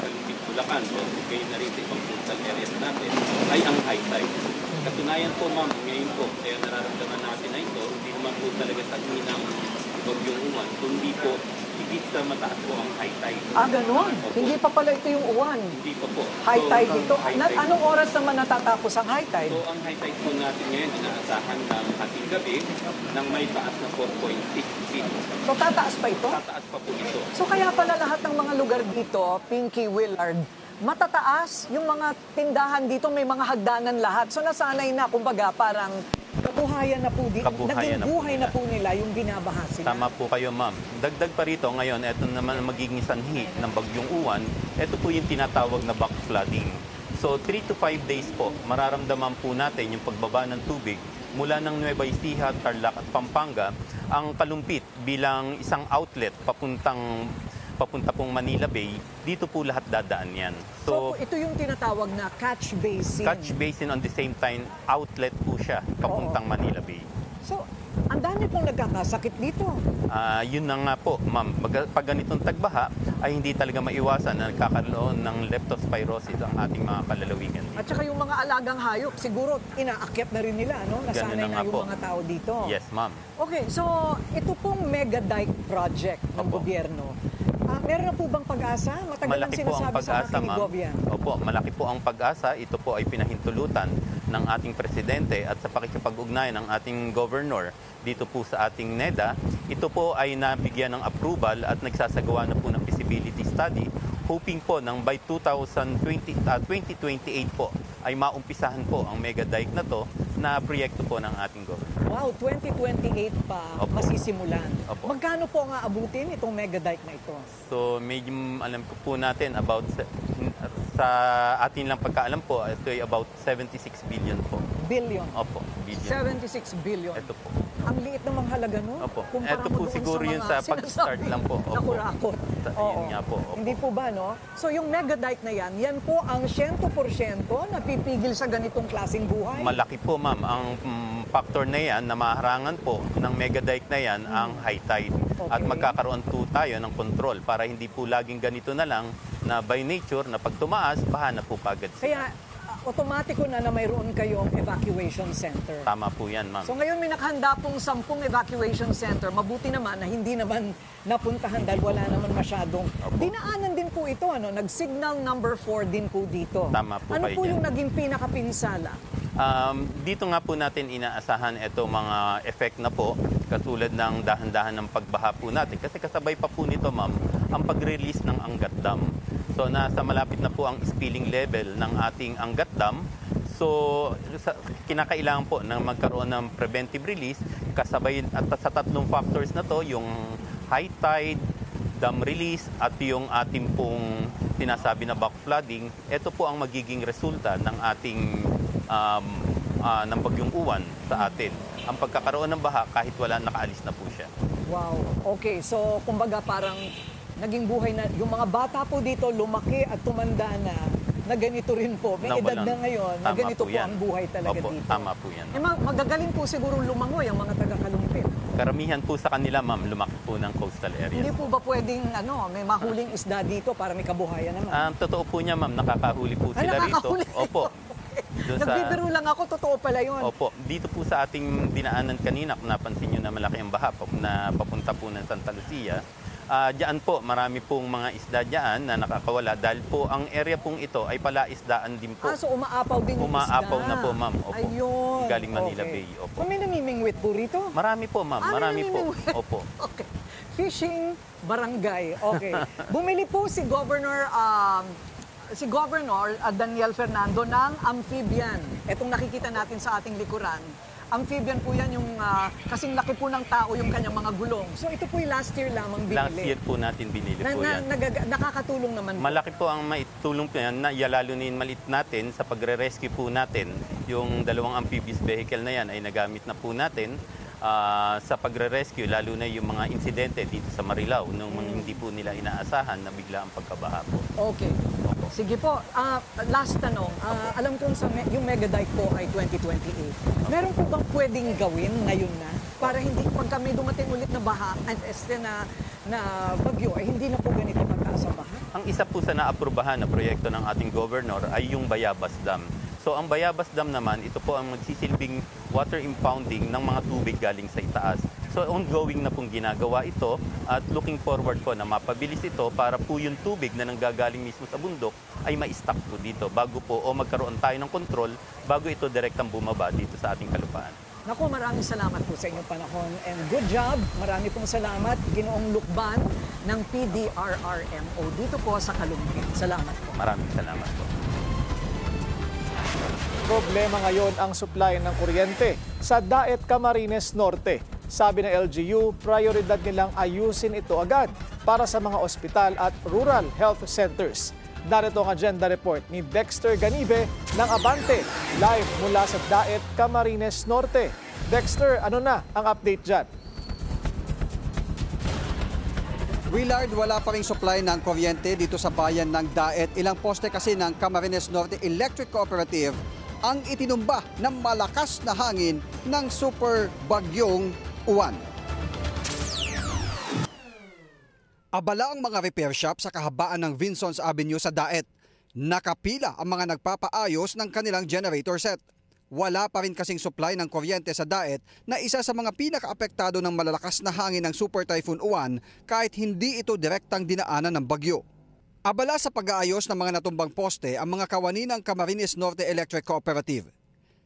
Kalumpit, Bulacan, o kayo na rin sa ibang coastal areas natin, ay ang high tide. Katunayan po, ma'am, ngayon po, kaya nararamdaman natin na ito, hindi naman po talaga sanhi ng bagyong Uwan, kundi po higit sa mataas po ang high tide. Ganun? Hindi pa pala ito yung Uwan? Hindi pa po. High tide dito? Anong oras naman natatapos ang high tide? So, ang high tide po natin ngayon, inaasahan ng ating gabi ng may taas na 4.6 feet. So, tataas pa ito? Tataas pa po ito. So, kaya pala lahat ng mga lugar dito, Pinky, Willard, matataas yung mga tindahan dito, may mga hagdanan lahat. So, nasanay na, kumbaga, parang kabuhayan na po dito. Naging buhay na po nila yung binabaha sila. Tama po kayo, ma'am. Dagdag pa rito ngayon, ito naman ang magiging sanhi ng bagyong Uwan. Ito po yung tinatawag na back flooding. So 3 to 5 days po, mararamdaman po natin yung pagbaba ng tubig mula ng Nueva Ecija, Tarlac at Pampanga, ang Kalumpit bilang isang outlet papunta pong Manila Bay, dito po lahat dadaan yan. So ito yung tinatawag na catch basin. Catch basin, on the same time, outlet po siya papuntang Manila Bay. So, ang dami pong nagkakasakit dito. Yun na nga po, ma'am. Pag ganitong tagbaha, ay hindi talaga maiwasan na nagkakaroon ng leptospirosis ang ating mga kalalawigan dito. At saka yung mga alagang hayop, siguro inaakyat na rin nila, no? Nasanay na yung mga tao dito. Yes, ma'am. Okay, so ito pong mega dike project ng gobyerno. Meron na po bang pag-asa? Matagal lang sinasabi sa akin ni Gobian. Opo, malaki po ang pag-asa. Ito po ay pinahintulutan ng ating presidente at sa pakikipag-ugnayan ng ating governor dito po sa ating NEDA. Ito po ay nabigyan ng approval at nagsasagawa na po ng feasibility study. Hoping po ng by 2028 po ay maumpisahan po ang mega dike na to na proyekto po ng ating government. Wow, 2028 pa masisimulan. Opo. Magkano po ang aabutin itong mega dike na ito? So medyo alam ko po natin about sa atin lang pagkaalam po, ito ay about 76 billion po. Billion? Opo, billion. 76 billion? Ito po. Ang liit namang halaga nun. Opo. Kumpara ito po siguro yun sa pag-start lang po. Opo. Nakurakot. Yun nga po. Opo. Hindi po ba, no? So yung mega dike na yan po ang 100% na pipigil sa ganitong klaseng buhay? Malaki po, ma'am. Ang factor na yan na maharangan po ng mega dike na yan ang high tide. Okay. At magkakaroon po tayo ng control para hindi po laging ganito na lang na by nature na pag tumaas, baha na po pagad sila. Kaya otomatiko na mayroon kayong evacuation center. Tama po yan, ma'am. So ngayon may nakahanda pong 10 evacuation center. Mabuti naman na hindi naman napuntahan dahil wala naman masyadong. Dinaanan din po ito, nag-signal number 4 din po dito. Tama po ano kayo po dyan. yung naging pinakapinsala? Dito nga po natin inaasahan ito mga effect na po katulad ng dahan-dahan ng pagbaha po natin. Kasi kasabay pa po nito, ma'am, ang pag-release ng Angat Dam. So nasa malapit na po ang spilling level ng ating Angat Dam. So kinakailangan po na magkaroon ng preventive release kasabay at sa tatlong factors na to, yung high tide, dam release at yung ating pong sinasabi na back flooding. Ito po ang magiging resulta ng ating ng bagyong Uwan sa atin. Ang pagkakaroon ng baha kahit wala, nakaalis na po siya. Wow. Okay, so kumbaga parang naging buhay na, yung mga bata po dito lumaki at tumanda na ganito rin po. May edad na ngayon, na ganito po ang buhay talaga dito. Tama po yan. Magagaling po siguro lumangoy ang mga taga-Kalumpit. Karamihan po sa kanila, ma'am, lumaki po ng coastal area. Hindi po ba pwedeng may mahuling isda dito para may kabuhayan naman? Totoo po niya, ma'am, nakakahuli po sila rito. Opo. Nagbibiro lang ako, totoo pala yun. Opo, dito po sa ating dinaanan kanina, kung napansin nyo na malaki ang baha na papunta po ng Santa Lucia, diyan po, marami pong mga isda diyan na nakakawala dahil po ang area pong ito ay palaisdaan din po. So umaapaw din yung Umaapaw na po, ma'am. Opo. Ayun. Galing Manila Bay. Opo. May namimingwit po rito? Marami po, ma'am. Marami po. Opo. Okay. Fishing barangay. Okay. Bumili po si Governor Daniel Fernando ng amphibian. Itong nakikita natin sa ating likuran. Amphibian po yan, yung kasing laki po ng tao yung kanyang mga gulong. So ito po yung last year lamang binili. Last year po natin binili po yan. Nakakatulong naman po. Malaki po ang maitulong po yan, lalo na yung maliit natin sa pagre-rescue po natin. Yung dalawang amphibious vehicle na yan ay nagamit na po natin sa pagre-rescue, lalo na yung mga insidente dito sa Marilao, nung hindi po nila inaasahan na bigla ang pagkabaha po. Okay. Sige po, last tanong. Alam kong yung mega dike po ay 2028. Meron po bang pwedeng gawin ngayon na para hindi pag kami dumating ulit na baha at na bagyo ay hindi na po ganito magtaas ang baha? Ang isa po sa naaprubahan na proyekto ng ating governor ay yung Bayabas Dam. So ang Bayabas Dam naman, ito po ang magsisilbing water impounding ng mga tubig galing sa itaas. So ongoing na pong ginagawa ito at looking forward po na mapabilis ito para po yung tubig na nanggagaling mismo sa bundok ay ma-stop po dito bago po o magkaroon tayo ng control bago ito direktang bumaba dito sa ating kalupaan. Naku, maraming salamat po sa inyong panahon and good job. Marami pong salamat, Ginoong Lukban ng PDRRMO dito po sa Kalumpit. Salamat po. Maraming salamat po. Problema ngayon ang supply ng kuryente sa Daet Camarines Norte. Sabi ng LGU, prioridad nilang ayusin ito agad para sa mga ospital at rural health centers. Narito ang agenda report ni Dexter Ganibe ng Abante, live mula sa Daet Camarines Norte. Dexter, ano na ang update dyan? Willard, wala pa ring supply ng kuryente dito sa bayan ng Daet. Ilang poste kasi ng Camarines Norte Electric Cooperative ang itinumba ng malakas na hangin ng super bagyong Uwan. Abala ang mga repair shop sa kahabaan ng Vinsons Avenue sa Daet. Nakapila ang mga nagpapaayos ng kanilang generator set. Wala pa rin kasing supply ng kuryente sa Daet na isa sa mga pinakaapektado ng malalakas na hangin ng Super Typhoon Uwan kahit hindi ito direktang dinaanan ng bagyo. Abala sa pag-aayos ng mga natumbang poste ang mga kawani ng Camarines Norte Electric Cooperative.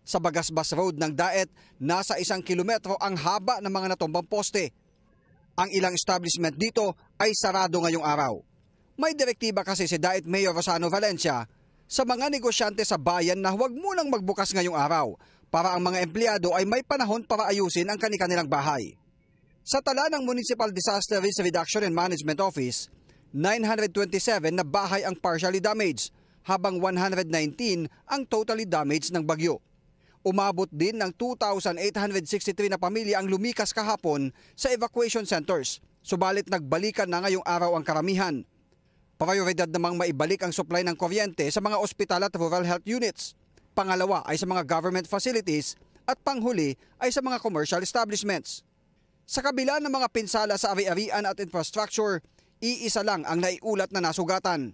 Sa Bagasbas Road ng Daet, nasa 1 kilometro ang haba ng mga natumbang poste. Ang ilang establishment dito ay sarado ngayong araw. May direktiba kasi si Daet Mayor Rosano Valencia sa mga negosyante sa bayan na huwag munang magbukas ngayong araw para ang mga empleyado ay may panahon para ayusin ang kanilang bahay. Sa tala ng Municipal Disaster Risk Reduction and Management Office, 927 na bahay ang partially damaged, habang 119 ang totally damaged ng bagyo. Umabot din ng 2,863 na pamilya ang lumikas kahapon sa evacuation centers, subalit nagbalikan na ngayong araw ang karamihan. Prioridad namang maibalik ang supply ng kuryente sa mga ospital at rural health units. Pangalawa ay sa mga government facilities at panghuli ay sa mga commercial establishments. Sa kabila ng mga pinsala sa ari-arian at infrastructure, iisa lang ang naiulat na nasugatan.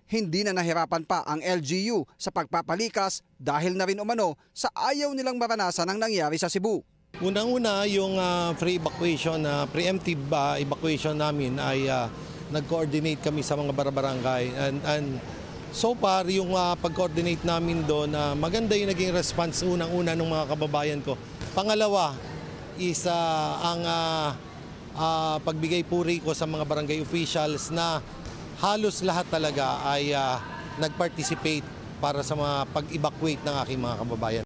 Hindi na nahirapan pa ang LGU sa pagpapalikas dahil na rin umano sa ayaw nilang maranasan ang nangyari sa Cebu. Unang-una, yung free evacuation, preemptive evacuation namin ay nag-coordinate kami sa mga barangay. And so far, yung pag-coordinate namin doon, maganda yung naging response unang-una ng mga kababayan ko. Pangalawa is ang pagbigay puri ko sa mga barangay officials na halos lahat talaga ay nag-participate para sa mga pag-evacuate ng aking mga kababayan.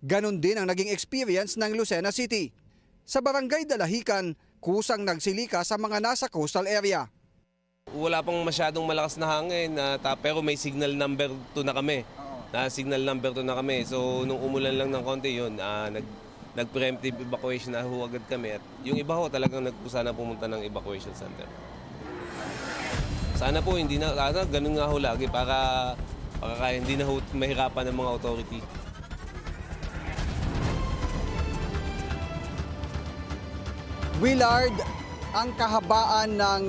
Ganon din ang naging experience ng Lucena City. Sa barangay Dalahican, kusang nagsilika sa mga nasa coastal area. Wala pang masyadong malakas na hangin, pero may signal number 2 na kami. Signal number 2 na kami. So nung umulan lang ng konti yun, nag-preemptive evacuation na agad kami. At yung iba ho talagang nagpusa na pumunta ng evacuation center. Sana po hindi na, ganun nga ho lagi para hindi na ho mahirapan ng mga authority. Willard, ang kahabaan ng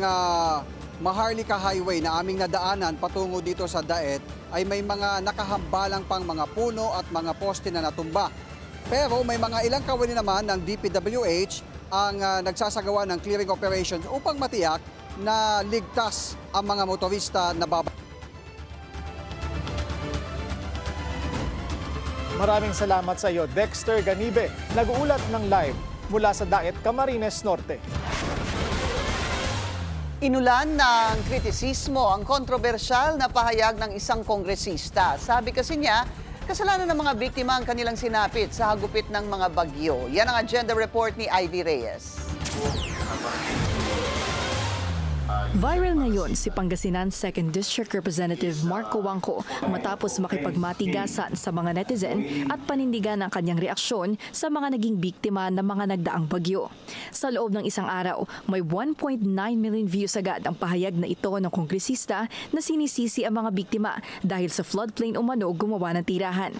Maharlika Highway na aming nadaanan patungo dito sa Daet ay may mga nakahambalang pang mga puno at mga poste na natumba. Pero may mga ilang kawani naman ng DPWH ang nagsasagawa ng clearing operations upang matiyak na ligtas ang mga motorista na Maraming salamat sa iyo, Dexter Ganibe, nag-uulat ng live mula sa Daet, Camarines Norte. Inulan ng kritisismo ang kontrobersyal na pahayag ng isang kongresista. Sabi kasi niya, Kasalanan ng mga biktima ang kanilang sinapit sa hagupit ng mga bagyo. Yan ang agenda report ni Ivy Reyes. Viral ngayon si Pangasinan 2nd District Representative Marco Wangco matapos makipagmatigasan sa mga netizen at panindigan ang kanyang reaksyon sa mga naging biktima ng mga nagdaang bagyo. Sa loob ng isang araw, may 1.9 million views agad ang pahayag na ito ng kongresista na sinisisi ang mga biktima dahil sa floodplain umano gumawa ng tirahan.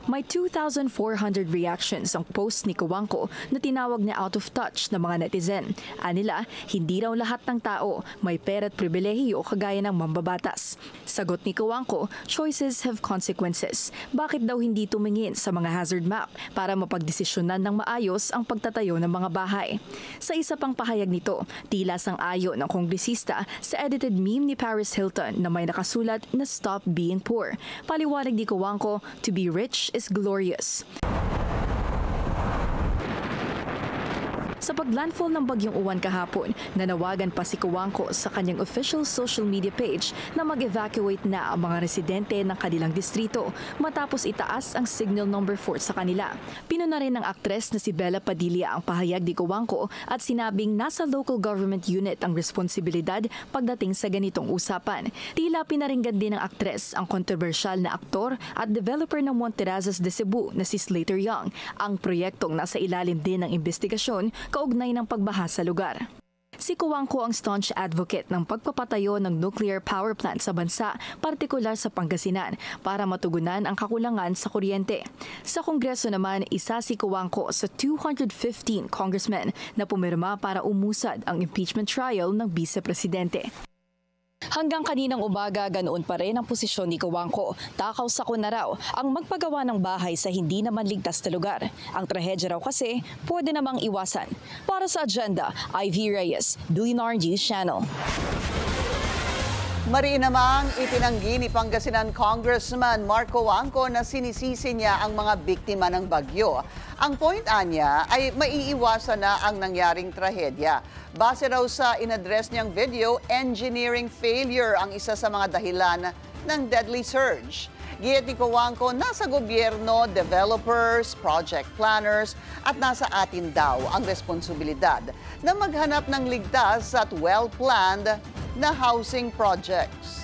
May 2,400 reactions ang post ni Wangco na tinawag na out of touch ng mga netizen. Anila, hindi raw lahat ng tao may pera at pribilehiyo kagaya ng mambabatas. Sagot ni Wangco, choices have consequences. Bakit daw hindi tumingin sa mga hazard map para mapagdesisyonan ng maayos ang pagtatayo ng mga bahay? Sa isa pang pahayag nito, tila sang-ayon ng kongresista sa edited meme ni Paris Hilton na may nakasulat na Stop Being Poor. Paliwanag ni Wangco, to be rich is glorious. Sa paglandfall ng bagyong Uwan kahapon, nanawagan pa si Wangco sa kanyang official social media page na mag-evacuate na ang mga residente ng kanilang distrito matapos itaas ang signal number 4 sa kanila. Pinuna rin ng aktres na si Bella Padilla ang pahayag ni Wangco at sinabing nasa local government unit ang responsibilidad pagdating sa ganitong usapan. Tila pinaringgan din ng aktres ang kontrobersyal na aktor at developer ng Monterazas de Cebu na si Slater Young, ang proyektong nasa ilalim din ng investigasyon kaugnay ng pagbaha sa lugar. Si Wangco ang staunch advocate ng pagpapatayo ng nuclear power plant sa bansa, partikular sa Pangasinan, para matugunan ang kakulangan sa kuryente. Sa Kongreso naman, isa si Wangco sa 215 congressmen na pumirma para umusad ang impeachment trial ng vice-presidente. Hanggang kaninang umaga, ganoon pa rin ang posisyon ni Wangco. Takaw sa na raw ang magpagawa ng bahay sa hindi naman ligtas na lugar. Ang trahedya raw kasi pwede namang iwasan. Para sa agenda, Ivy Reyes, Duinar News Channel. Mariin namang itinanggi ni Pangasinan Congressman Marco Wangco na sinisisi niya ang mga biktima ng bagyo. Ang point anya ay maiiwasan na ang nangyaring trahedya. Base raw sa inaddress niyang video, engineering failure ang isa sa mga dahilan ng deadly surge. Giyet ni Wangco, nasa gobyerno, developers, project planners at nasa atin daw ang responsibilidad na maghanap ng ligtas at well-planned na housing projects.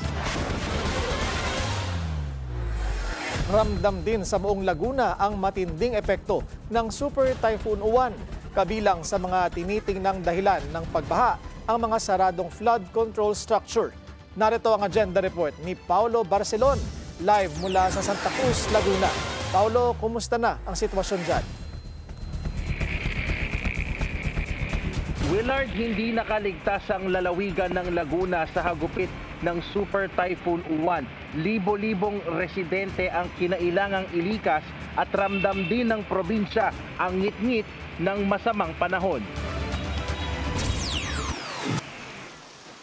Ramdam din sa buong Laguna ang matinding epekto ng Super Typhoon Uwan. Kabilang sa mga tinitingnang dahilan ng pagbaha ang mga saradong flood control structure. Narito ang agenda report ni Paulo Barcelon, live mula sa Santa Cruz, Laguna. Paulo, kumusta na ang sitwasyon dyan? Willard, hindi nakaligtas ang lalawigan ng Laguna sa hagupit ng Super Typhoon Uwan. Libo-libong residente ang kinailangang ilikas at ramdam din ng probinsya ang ngit-ngit ng masamang panahon.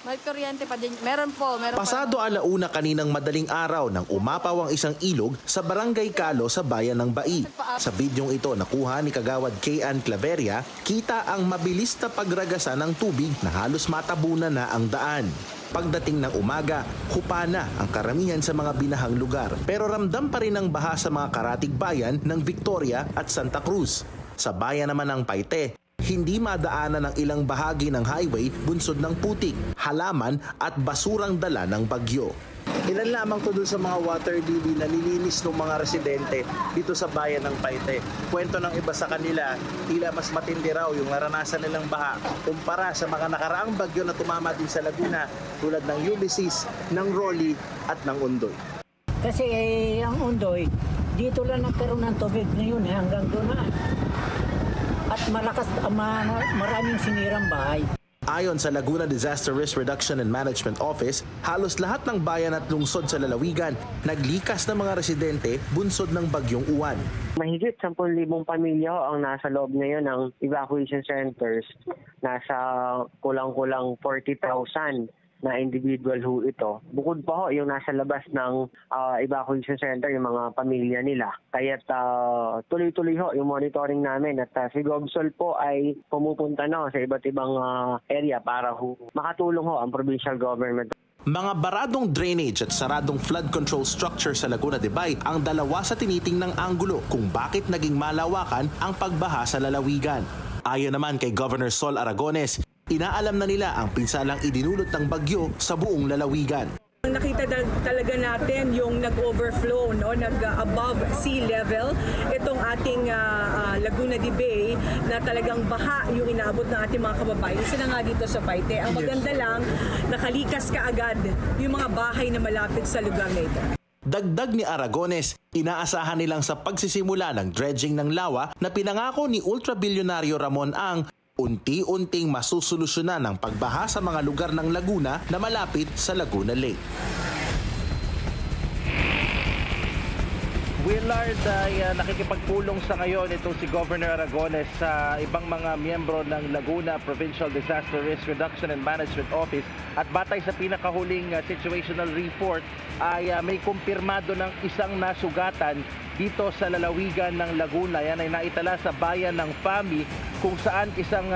May kuryente pa din. Meron po. Pasado alauna kaninang madaling araw nang umapaw ang isang ilog sa Barangay Calo sa bayan ng Bai. Sa bidyong ito nakuha ni Kagawad K.Ann Claveria, kita ang mabilis na pagragasa ng tubig na halos matabunan na ang daan. Pagdating ng umaga, hupana ang karamihan sa mga binahang lugar. Pero ramdam pa rin ang baha sa mga karatig bayan ng Victoria at Santa Cruz. Sa bayan naman ng Paite, hindi madaanan ng ilang bahagi ng highway bunsod ng putik, halaman at basurang dala ng bagyo. Ilan lamang to dun sa mga water lily na nilinis ng mga residente dito sa bayan ng Paite. Kwento ng iba sa kanila, tila mas matindi raw yung naranasan nilang baha kumpara sa mga nakaraang bagyo na tumama din sa Laguna tulad ng Ulysses, ng Rolly at ng Undoy. Kasi ang Undoy, dito lang nagkaroon ng tubig ngayon hanggang doon na. At maraming sinirang bahay. Ayon sa Laguna Disaster Risk Reduction and Management Office, halos lahat ng bayan at lungsod sa lalawigan naglikas ng mga residente bunsod ng bagyong Uwan. Mahigit 10,000 pamilya ang nasa loob ngayon ng evacuation centers. Nasa kulang-kulang 40,000 na individual ho ito. Bukod pa ho yung nasa labas ng evacuation center, yung mga pamilya nila. Kaya't tuloy-tuloy ho yung monitoring namin at si Gobsol po ay pumupunta na sa iba't ibang area para ho makatulong ho ang provincial government. Mga baradong drainage at saradong flood control structure sa Laguna de Bay ang dalawa sa tinitingnang anggulo kung bakit naging malawakan ang pagbaha sa lalawigan. Ayon naman kay Governor Sol Aragones, inaalam na nila ang pinsalang idinulot ng bagyo sa buong lalawigan. Nakita talaga natin yung nag-overflow, no? Nag-above sea level. Itong ating Laguna de Bay na talagang baha yung inaabot ng ating mga kababayan. Isa na nga dito sa Paite. Ang maganda lang, nakalikas kaagad yung mga bahay na malapit sa lugar na ito. Dagdag ni Aragones, inaasahan nilang sa pagsisimula ng dredging ng lawa na pinangako ni ultrabilyonaryo Ramon Ang, unti-unting masusolusyonan ng pagbaha sa mga lugar ng Laguna na malapit sa Laguna Lake. Willard, ay nakikipagpulong sa ngayon itong si Governor Aragones sa ibang mga miyembro ng Laguna Provincial Disaster Risk Reduction and Management Office at batay sa pinakahuling situational report ay may kumpirmado ng isang nasugatan dito sa lalawigan ng Laguna. Yan ay naitala sa bayan ng Fami kung saan isang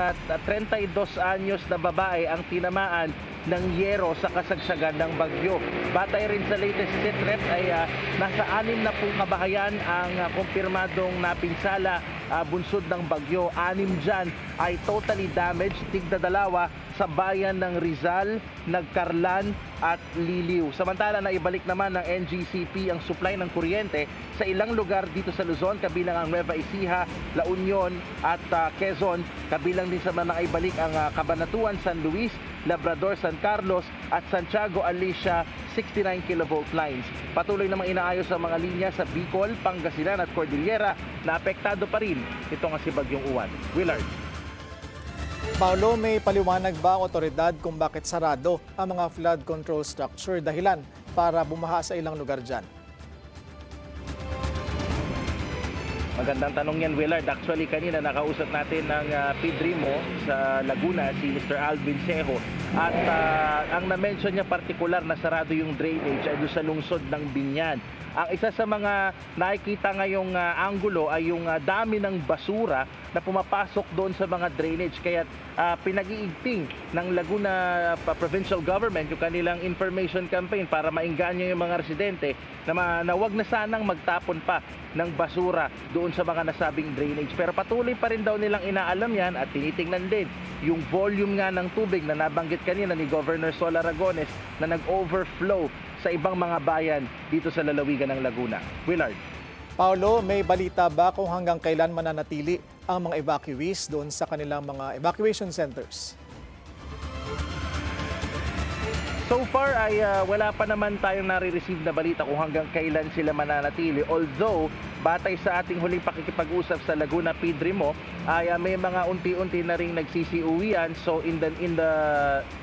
32 anyos na babae ang tinamaan ng yero sa kasagsagan ng bagyo. Batay rin sa latest SITREP ay nasa 6 na pong kabahayan ang kumpirmadong napinsala bunsod ng bagyo. 6 dyan ay totally damaged, tigdadalawa sa bayan ng Rizal, Nagcarlan at Liliw. Samantala na ibalik naman ng NGCP ang supply ng kuryente sa ilang lugar dito sa Luzon, kabilang ang Nueva Ecija, La Union at Quezon. Kabilang din sa mga naibalik ang Cabanatuan, San Luis, Labrador, San Carlos at Santiago, Alicia 69 kV lines. Patuloy namang inaayos ang mga linya sa Bicol, Pangasinan at Cordillera na apektado pa rin itong si Bagyong Uwan. Willard. Paolo, may paliwanag ba ang otoridad kung bakit sarado ang mga flood control structure dahilan para bumaha sa ilang lugar dyan? Magandang tanong yan, Willard. Actually, kanina nakausap natin ng PDRIMO sa Laguna, si Mr. Alvin Sejo. At ang na-mention niya partikular na sarado yung drainage ay doon sa lungsod ng Binyan. Ang isa sa mga nakikita ngayong anggulo ay yung dami ng basura na pumapasok doon sa mga drainage. Kaya pinag-iigting ng Laguna Provincial Government yung kanilang information campaign para maingganyo yung mga residente na wag na sanang magtapon pa ng basura doon sa mga nasabing drainage. Pero patuloy pa rin daw nilang inaalam yan at tinitingnan din yung volume nga ng tubig na nabanggit kanina ni Governor Sol Aragones na nag-overflow sa ibang mga bayan dito sa lalawigan ng Laguna. Willard. Paolo, may balita ba kung hanggang kailan mananatili ang mga evacuees doon sa kanilang mga evacuation centers? So far ay wala pa naman tayong nare-receive na balita kung hanggang kailan sila mananatili. Although, batay sa ating huling pakikipag-usap sa Laguna PDRIMO, ay may mga unti-unti na ring nagsisiuwian. So in the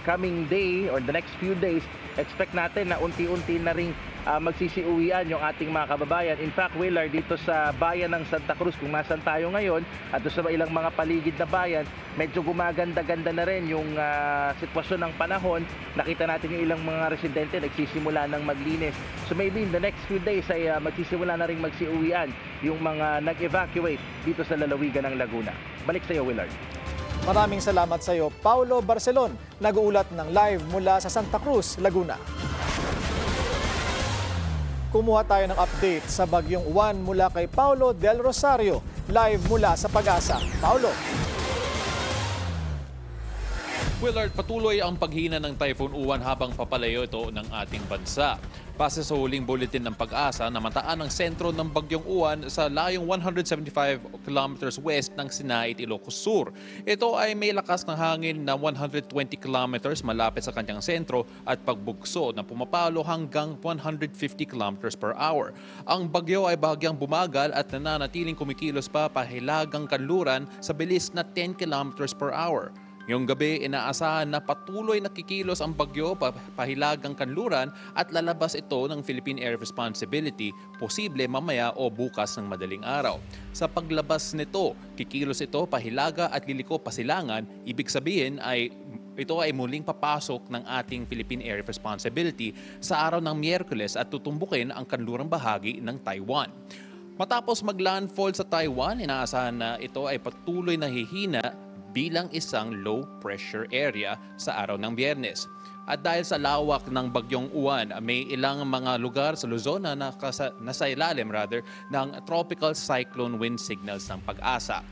coming day or the next few days, expect natin na unti-unti na ring magsisiuwian yung ating mga kababayan. In fact, Willard, dito sa bayan ng Santa Cruz, kung nasan tayo ngayon, at sa ilang mga paligid na bayan, medyo gumaganda-ganda na rin yung sitwasyon ng panahon. Nakita natin yung ilang mga residente nagsisimula ng maglinis. So maybe in the next few days ay magsisimula na rin magsiuwian yung mga nag-evacuate dito sa lalawigan ng Laguna. Balik sa iyo, Willard. Maraming salamat sa iyo, Paulo Barcelon, nag-uulat ng live mula sa Santa Cruz, Laguna. Kumuha tayo ng update sa Bagyong Uwan mula kay Paulo Del Rosario, live mula sa Pag-asa. Paulo. Willard, patuloy ang paghina ng Typhoon Uwan habang papalayo ito ng ating bansa. Base sa huling bulletin ng Pag-asa, namataan ang sentro ng Bagyong Uwan sa layong 175 kilometers west ng Sinait, Ilocos Sur. Ito ay may lakas ng hangin na 120 kilometers malapit sa kanyang sentro at pagbugso na pumapalo hanggang 150 kilometers per hour. Ang bagyo ay bahagyang bumagal at nananatiling kumikilos pa pahilagang kanluran sa bilis na 10 kilometers per hour. Ngayong gabi, inaasahan na patuloy nakikilos ang bagyo pahilagang kanluran at lalabas ito ng Philippine Area of Responsibility, posible mamaya o bukas ng madaling araw. Sa paglabas nito, kikilos ito pahilaga at liliko pasilangan, ibig sabihin ay ito ay muling papasok ng ating Philippine Area of Responsibility sa araw ng Miyerkules at tutumbukin ang kanlurang bahagi ng Taiwan. Matapos maglandfall sa Taiwan, inaasahan na ito ay patuloy na hihina bilang isang low pressure area sa araw ng Biyernes. At dahil sa lawak ng bagyong Uwan, may ilang mga lugar sa Luzon na nasa ilalim ng tropical cyclone wind signals ng Pag-asa.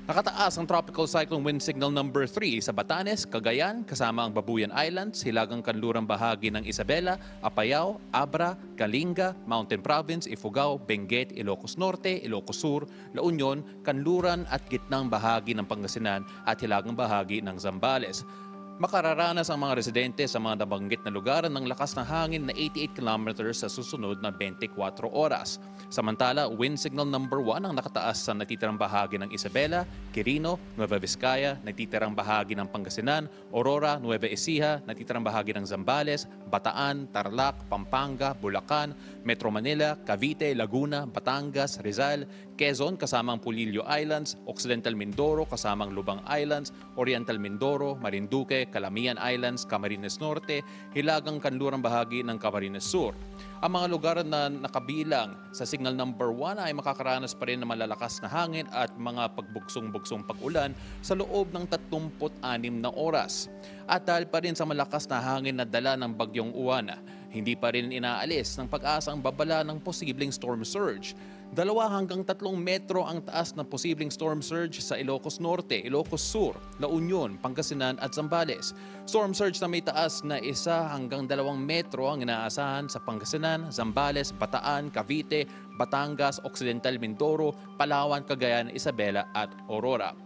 Nakataas ang Tropical Cyclone Wind Signal number 3 sa Batanes, Cagayan, kasama ang Babuyan Islands, hilagang kanlurang bahagi ng Isabela, Apayao, Abra, Kalinga, Mountain Province, Ifugao, Benguet, Ilocos Norte, Ilocos Sur, La Union, kanluran at gitnang bahagi ng Pangasinan at hilagang bahagi ng Zambales. Makararanas ang mga residente sa mga nabanggit na lugar ng lakas ng hangin na 88 kilometers sa susunod na 24 oras. Samantala, wind signal number 1 ang nakataas sa natitirang bahagi ng Isabela, Quirino, Nueva Vizcaya, natitirang bahagi ng Pangasinan, Aurora, Nueva Ecija, natitirang bahagi ng Zambales, Bataan, Tarlac, Pampanga, Bulacan, Metro Manila, Cavite, Laguna, Batangas, Rizal, Quezon kasama ang Pulillo Islands, Occidental Mindoro kasama ang Lubang Islands, Oriental Mindoro, Marinduque, Calamian Islands, Camarines Norte, hilagang kanlurang bahagi ng Camarines Sur. Ang mga lugar na nakabilang sa signal number 1 ay makakaranas pa rin ng malalakas na hangin at mga pagbugsong-bugsong pag-ulan sa loob ng 36 na oras. At dahil pa rin sa malakas na hangin na dala ng bagyong Uwan, hindi pa rin inaalis ng Pag-asa ang babala ng posibleng storm surge. 2 hanggang 3 metro ang taas ng posibleng storm surge sa Ilocos Norte, Ilocos Sur, La Union, Pangasinan at Zambales. Storm surge na may taas na 1 hanggang 2 metro ang inaasahan sa Pangasinan, Zambales, Bataan, Cavite, Batangas, Occidental Mindoro, Palawan, Cagayan, Isabela at Aurora.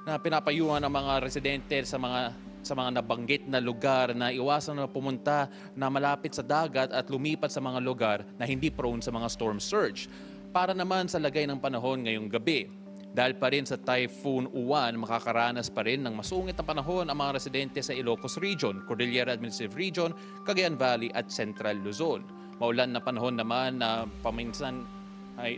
Na pinapayuhan ng mga residente sa mga nabanggit na lugar na iwasan na pumunta na malapit sa dagat at lumipat sa mga lugar na hindi prone sa mga storm surge. Para naman sa lagay ng panahon ngayong gabi, dahil pa rin sa Typhoon Uwan, makakaranas pa rin ng masungit na panahon ang mga residente sa Ilocos Region, Cordillera Administrative Region, Cagayan Valley at Central Luzon. Maulan na panahon naman na paminsan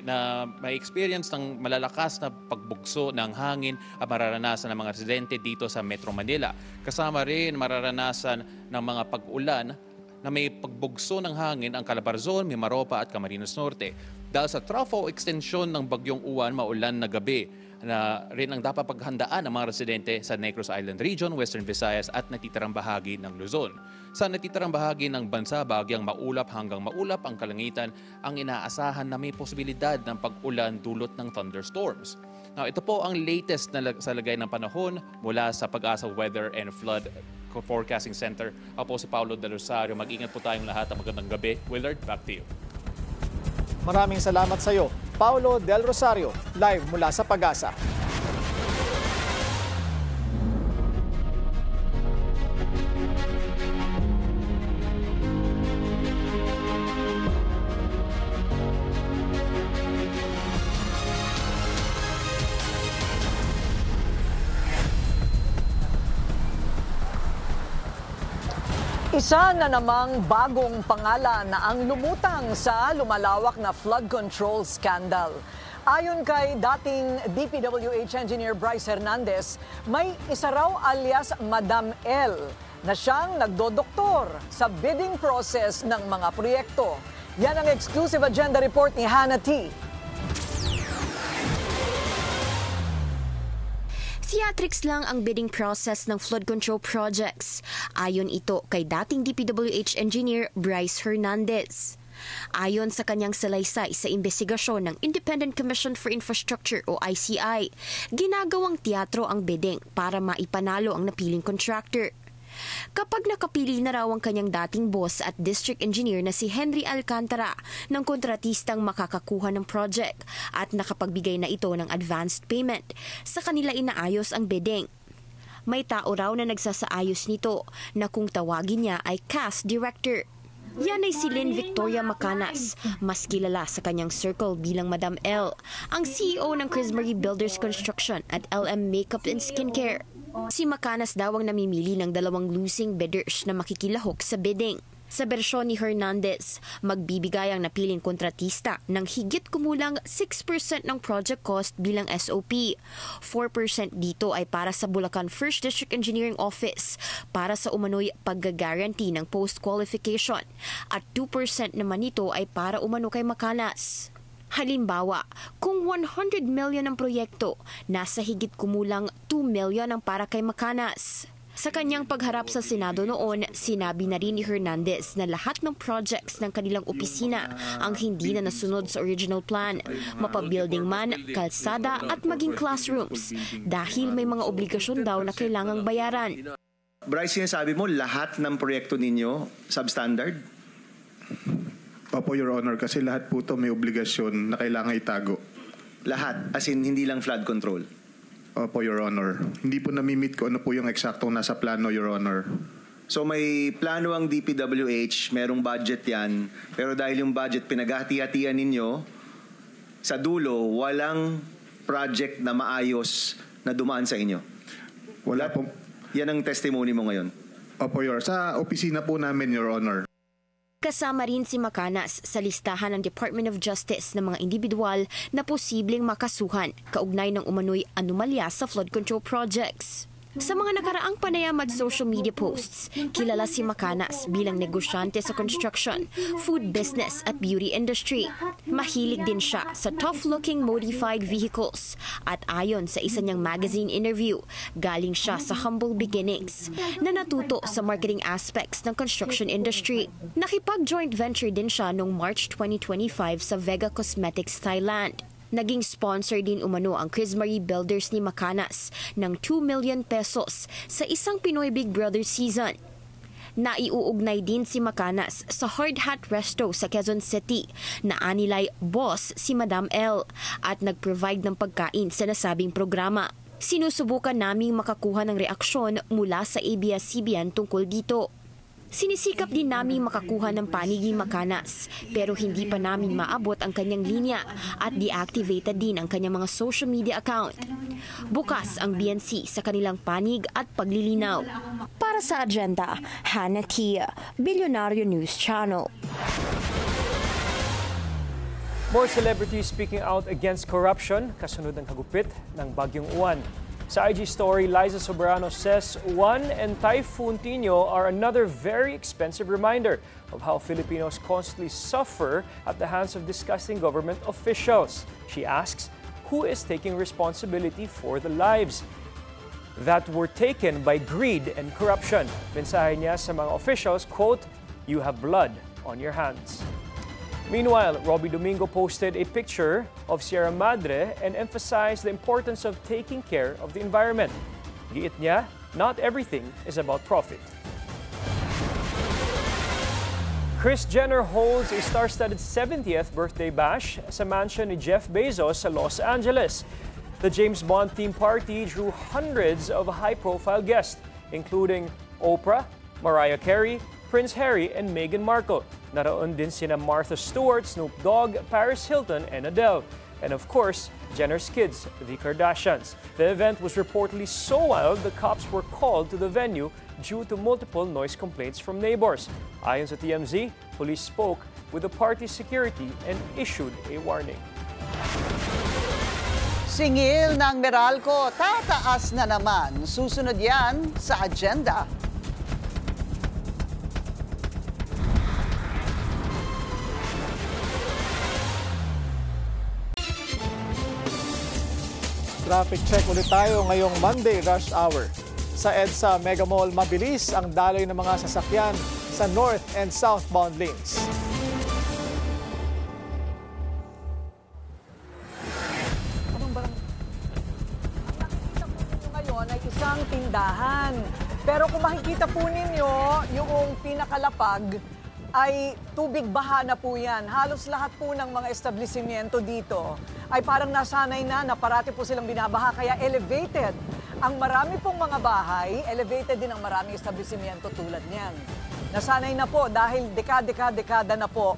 na may experience ng malalakas na pagbugso ng hangin at mararanasan ng mga residente dito sa Metro Manila. Kasama rin mararanasan ng mga pag-ulan na may pagbugso ng hangin ang Calabarzon, Mimaropa at Camarines Norte. Dahil sa trough o extension ng bagyong Uwan, maulan na gabi na rin ang dapat paghandaan ng mga residente sa Negros Island Region, Western Visayas at natitirang bahagi ng Luzon. Sa natitirang bahagi ng bansa, bahagyang maulap hanggang maulap ang kalangitan, ang inaasahan na may posibilidad ng pag-ulan dulot ng thunderstorms. Now, ito po ang latest na sa lagay ng panahon mula sa Pag-asa Weather and Flood Forecasting Center. Ako po si Paulo Del Rosario. Mag-ingat po tayong lahat. Magandang gabi. Willard, back to you. Maraming salamat sa iyo, Paulo Del Rosario, live mula sa Pag-asa. Isa na namang bagong pangalan na ang lumutang sa lumalawak na flood control scandal. Ayon kay dating DPWH Engineer Bryce Hernandez, may isa raw alias Madam L na siyang nagdodoktor sa bidding process ng mga proyekto. Yan ang exclusive agenda report ni Hannah T. Theatrics lang ang bidding process ng flood control projects. Ayon ito kay dating DPWH Engineer Bryce Hernandez. Ayon sa kanyang salaysay sa investigasyon ng Independent Commission for Infrastructure o ICI, ginagawang teatro ang bidding para maipanalo ang napiling contractor. Kapag nakapili na raw ang kanyang dating boss at district engineer na si Henry Alcantara ng kontratistang makakakuha ng project at nakapagbigay na ito ng advanced payment, sa kanila inaayos ang bidding. May tao raw na nagsasaayos nito na kung tawagin niya ay cast director. Yan ay si Lynn Victoria Macanas, mas kilala sa kanyang circle bilang Madam L, ang CEO ng Chris Marie Builders Construction at LM Makeup and Skincare. Si Macanas daw ang namimili ng 2 losing bidders na makikilahok sa bidding. Sa bersyon ni Hernandez, magbibigay ang napiling kontratista ng higit kumulang 6% ng project cost bilang SOP. 4% dito ay para sa Bulacan 1st District Engineering Office para sa umano'y pag-guarantee ng post-qualification at 2% naman ito ay para umano kay Macanas. Halimbawa, kung 100 million ang proyekto, nasa higit kumulang 2 million ang para kay Macanas. Sa kanyang pagharap sa Senado noon, sinabi na rin ni Hernandez na lahat ng projects ng kanilang opisina ang hindi na nasunod sa original plan, mapabuilding man, kalsada at maging classrooms, dahil may mga obligasyon daw na kailangang bayaran. Bryce, sinasabi mo lahat ng proyekto ninyo substandard? Opo, Your Honor, kasi lahat po ito may obligasyon na kailangan itago. Lahat? As in, hindi lang flood control? Opo, Your Honor. Hindi po namimit ko ano po yung eksaktong nasa plano, Your Honor. So may plano ang DPWH, merong budget yan, pero dahil yung budget pinaghati-hatian ninyo, sa dulo, walang project na maayos na dumaan sa inyo? Wala po. Yan ang testimony mo ngayon? Opo, Your Honor. Sa opisina po namin, Your Honor. Kasama rin si Macanas sa listahan ng Department of Justice ng mga individual na posibleng makasuhan kaugnay ng umano'y anomalya sa flood control projects. Sa mga nakaraang panayam at social media posts, kilala si Macanas bilang negosyante sa construction, food business at beauty industry. Mahilig din siya sa tough-looking modified vehicles at ayon sa isa niyang magazine interview, galing siya sa humble beginnings na natuto sa marketing aspects ng construction industry. Nakipag-joint venture din siya noong March 2025 sa Vega Cosmetics, Thailand. Naging sponsor din umano ang Chris Marie Builders ni Macanas ng 2 million pesos sa isang Pinoy Big Brother season. Naiuugnay din si Macanas sa Hard Hat Resto sa Quezon City na anilay boss si Madam L at nag-provide ng pagkain sa nasabing programa. Sinusubukan naming makakuha ng reaksyon mula sa ABS-CBN tungkol dito. Sinisikap din namin makakuha ng panig ni Macanas pero hindi pa namin maabot ang kanyang linya at deactivated din ang kanyang mga social media account. Bukas ang BNC sa kanilang panig at paglilinaw. Para sa Agenda, Hannah Tia, Billionario News Channel. More celebrities speaking out against corruption kasunod ng hagupit ng Bagyong Uwan. Sa IG story, Liza Soberano says Uwan and Typhoon Tino are another very expensive reminder of how Filipinos constantly suffer at the hands of disgusting government officials. She asks, who is taking responsibility for the lives that were taken by greed and corruption? Mensahe niya sa mga officials, quote, "You have blood on your hands." Meanwhile, Robbie Domingo posted a picture of Sierra Madre and emphasized the importance of taking care of the environment. Giit niya, not everything is about profit. Kris Jenner holds a star-studded 70th birthday bash sa mansion ni Jeff Bezos sa Los Angeles. The James Bond theme party drew hundreds of high-profile guests, including Oprah, Mariah Carey, Prince Harry, and Meghan Markle. Naroon din sina Martha Stewart, Snoop Dogg, Paris Hilton, and Adele. And of course, Jenner's kids, the Kardashians. The event was reportedly so wild, the cops were called to the venue due to multiple noise complaints from neighbors. Ayon sa TMZ, police spoke with the party's security and issued a warning. Singil ng Meralco, tataas na naman. Susunod yan sa Agenda. Traffic check ulit tayo ngayong Monday rush hour. Sa EDSA Mega Mall, mabilis ang daloy ng mga sasakyan sa north and southbound lanes. Ngayon ay isang tindahan. Pero kung makikita po ninyo, yung pinakalapag ay tubig baha na po yan. Halos lahat po ng mga establishmento dito ay parang nasanay na parati po silang binabaha, kaya elevated. Ang marami pong mga bahay, elevated din ang maraming establishmento tulad niyan. Nasanay na po dahil dekada na po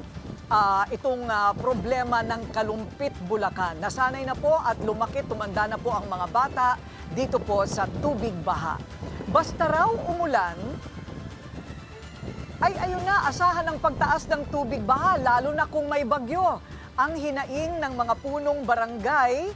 itong problema ng Kalumpit, Bulacan. Nasanay na po at lumaki, tumanda na po ang mga bata dito po sa tubig baha. Basta raw umulan, ay ayun na, asahan ang pagtaas ng tubig baha, lalo na kung may bagyo. Ang hinaing ng mga punong barangay,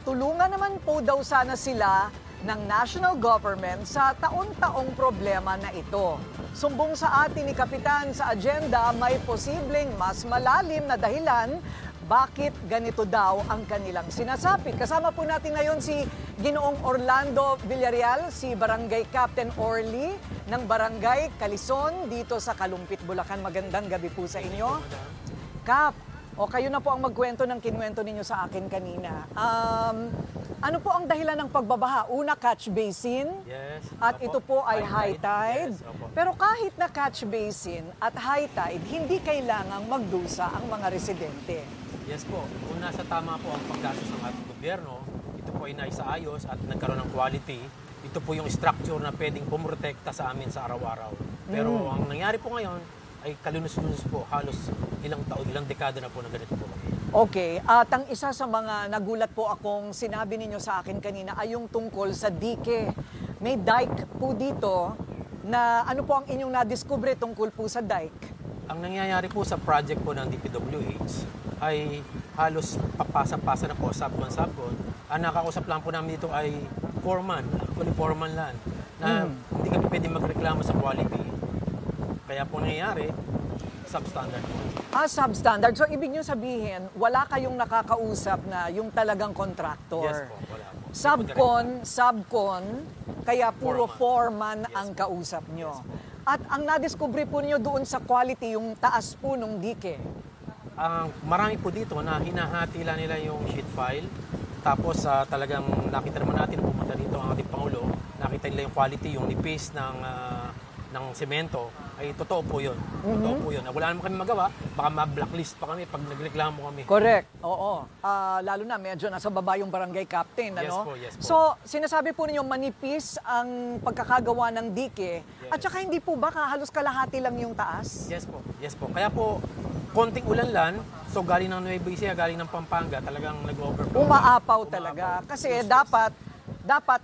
tulungan naman po daw sana sila ng national government sa taon-taong problema na ito. Sumbong sa atin ni Kapitan sa Agenda, may posibleng mas malalim na dahilan bakit ganito daw ang kanilang sinasapit. Kasama po natin ngayon si Ginoong Orlando Villarreal, si Barangay Captain Orly ng Barangay Calison dito sa Kalumpit, Bulacan. Magandang gabi po sa inyo. Kap, kayo na po ang magkwento ng kinwento ninyo sa akin kanina. Ano po ang dahilan ng pagbabaha? Una, catch basin. Yes. At ito po ay high tide. Yes, pero kahit na catch basin at high tide, hindi kailangang magdusa ang mga residente. Yes po. Una sa tama po ang paggastos ng ating gobyerno. Ito po ay naisaayos at nagkaroon ng quality. Ito po yung structure na pwedeng pumuprotekta sa amin sa araw-araw. Pero ang nangyari po ngayon ay kalunos-lunos po. Halos ilang taon, ilang dekada na po na ganito po kami. Okay. At ang isa sa mga nagulat po akong sinabi ninyo sa akin kanina ay yung tungkol sa dike. May dike po dito na ano po ang inyong nadiskubre tungkol po sa dike? Ang nangyayari po sa project po ng DPWH ay halos papasa-pasa na po, subcon. Ang nakakausap lang po namin dito ay foreman, actually foreman lang, na hindi kami pwede magreklamo sa quality. Kaya po nangyayari, substandard po. Substandard. So, ibig nyo sabihin, wala kayong nakakausap na yung talagang contractor? Yes po, wala po. Subcon, kaya puro foreman ang kausap nyo. Yes, at ang nadiskubre po niyo doon sa quality, yung taas po nung dike? Marami po dito na hinahati nila yung sheet file. Tapos talagang nakita naman natin pumunta dito ang ating Pangulo. Nakita nila yung quality, yung nipis ng semento. Ay totoo po yun. Totoo po yun. Wala naman kami magawa. Baka ma-blacklist pa kami pag nagreklamo kami. Correct. Oo. Lalo na medyo nasa baba yung barangay captain. Ano? Yes po. So, sinasabi po ninyo manipis ang pagkakagawa ng dike. Yes. At saka hindi po ba halos kalahati lang yung taas? Yes po. Yes po. Kaya po, konting ulan lang. So, galing ng Nueva Ecija, galing ng Pampanga, talagang nag-overflow. Umaapaw talaga. Kasi dapat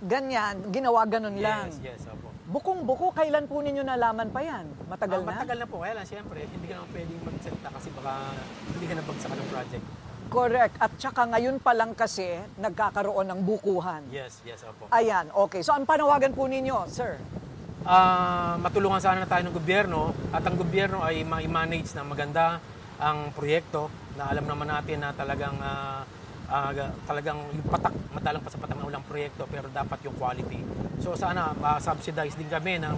ganyan, ginawa ganun lang. Yes, opo. Bukong-buko, kailan po ninyo nalaman pa yan? Matagal na? Matagal na po. Kaya lang, siyempre, hindi ka naman pwedeng magsalita kasi baka hindi ka nabagsakan ng project. Correct. At saka ngayon pa lang kasi nagkakaroon ng bukuhan. Yes, opo. Ayan, okay. So, ang panawagan po ninyo, sir? Matulungan sana na tayo ng gobyerno at ang gobyerno ay ma-manage na maganda ang proyekto na alam naman natin na talagang yung patak, madalang pa sa patak ng ulang proyekto pero dapat yung quality. So sana subsidize din kami ng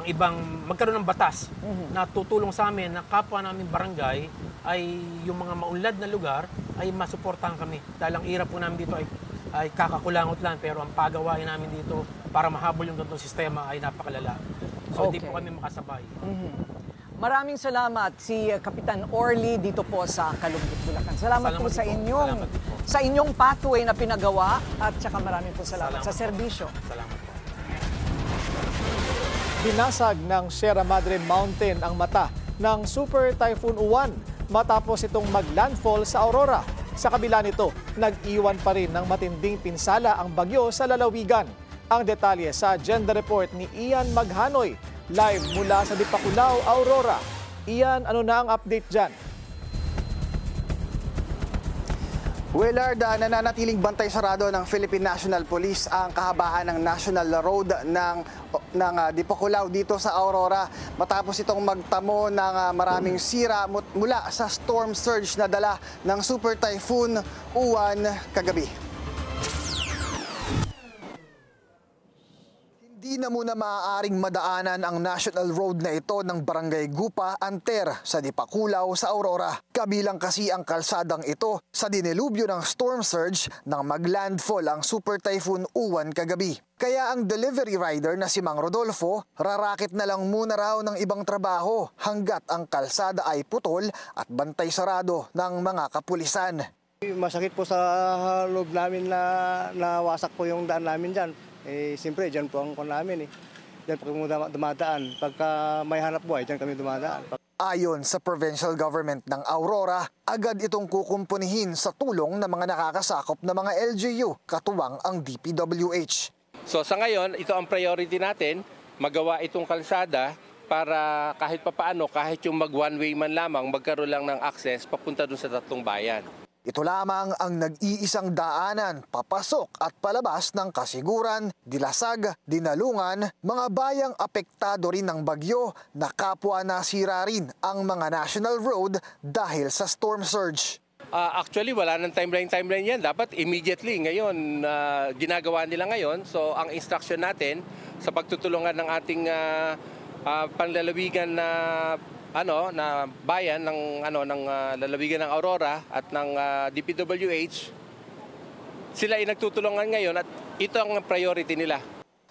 ibang, magkaroon ng batas na tutulong sa amin na kapwa namin barangay ay yung mga maunlad na lugar ay masuportahan kami. Dahil ang irap po namin dito ay kakakulangot lang pero ang pagawain namin dito para mahabol yung ganitong sistema ay napakalala. So hindi po kami makasabay. Maraming salamat si Kapitan Orly dito po sa Kalumpit, Bulacan. Salamat po sa inyong pathway na pinagawa at saka maraming po salamat sa serbisyo. Salamat po. Binasag ng Sierra Madre Mountain ang mata ng Super Typhoon Uwan matapos itong maglandfall sa Aurora. Sa kabila nito, nag-iwan pa rin ng matinding pinsala ang bagyo sa lalawigan. Ang detalye sa Agenda Report ni Ian Maghanoy, live mula sa Dipakulaw, Aurora. Ian, ano na ang update dyan? Willard, nananatiling bantay sarado ng Philippine National Police ang kahabaan ng National Road ng Dipakulaw dito sa Aurora matapos itong magtamo ng maraming sira mula sa storm surge na dala ng Super Typhoon Uwan kagabi. Hindi na muna maaaring madaanan ang national road na ito ng Barangay Gupa, Anter sa Dipakulaw sa Aurora. Kabilang kasi ang kalsadang ito sa dinilubyo ng storm surge nang maglandfall ang Super Typhoon Uwan kagabi. Kaya ang delivery rider na si Mang Rodolfo, rarakit na lang muna raw ng ibang trabaho hanggat ang kalsada ay putol at bantay sarado ng mga kapulisan. Masakit po sa loob namin na nawasak po yung daan namin dyan. Siyempre, dyan po ang kon namin. Dyan po kami dumadaan. Pagka may hanap buhay, dyan kami dumadaan. Ayon sa provincial government ng Aurora, agad itong kukumpunihin sa tulong ng mga nakakasakop na mga LGU, katuwang ang DPWH. So sa ngayon, ito ang priority natin, magawa itong kalsada para kahit papaano, kahit yung mag one-way man lamang, magkaroon lang ng access papunta dun sa tatlong bayan. Ito lamang ang nag-iisang daanan, papasok at palabas ng Kasiguran, Dilasag, Dinalungan, mga bayang apektado rin ng bagyo na kapwa nasira rin ang mga national road dahil sa storm surge. Actually, wala nang timeline yan. Dapat immediately ngayon, ginagawa nila ngayon. So ang instruction natin sa pagtutulungan ng ating panlalawigan na bayan ng lalawigan ng Aurora at ng DPWH, sila ay nagtutulungan ngayon at ito ang priority nila.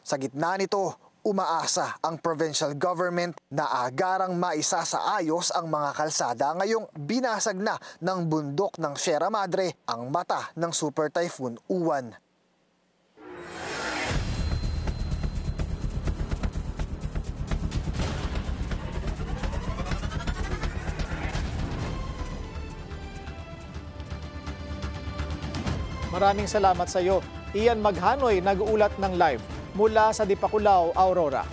Sa gitna nito, umaasa ang provincial government na agarang maisasaayos ang mga kalsada ngayong binasag na ng bundok ng Sierra Madre ang mata ng Super Typhoon Uwan. Maraming salamat sa iyo. Ian Maghanoy nag-uulat ng live mula sa Dipakulaw, Aurora.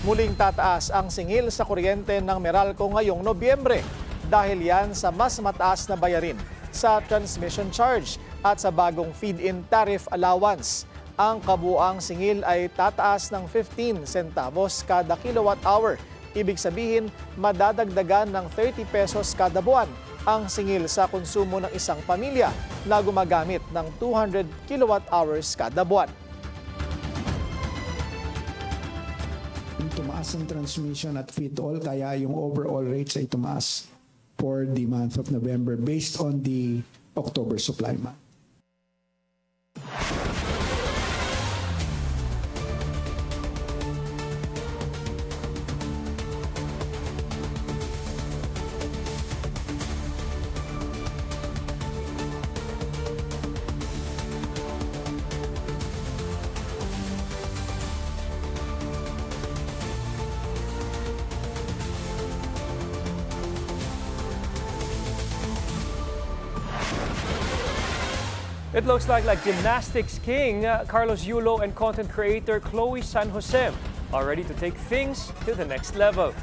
Muling tataas ang singil sa kuryente ng Meralco ngayong Nobyembre dahil yan sa mas mataas na bayarin sa transmission charge at sa bagong feed-in tariff allowance. Ang kabuuang singil ay tataas ng 15 centavos kada kilowatt hour. Ibig sabihin, madadagdagan ng 30 pesos kada buwan ang singil sa konsumo ng isang pamilya na gumagamit ng 200 kilowatt hours kada buwan. Tumaas ang transmission at feed-all kaya yung overall rates ay tumaas for the month of November based on the October supply month. It looks like gymnastics king Carlos Yulo and content creator Chloe San Jose are ready to take things to the next level.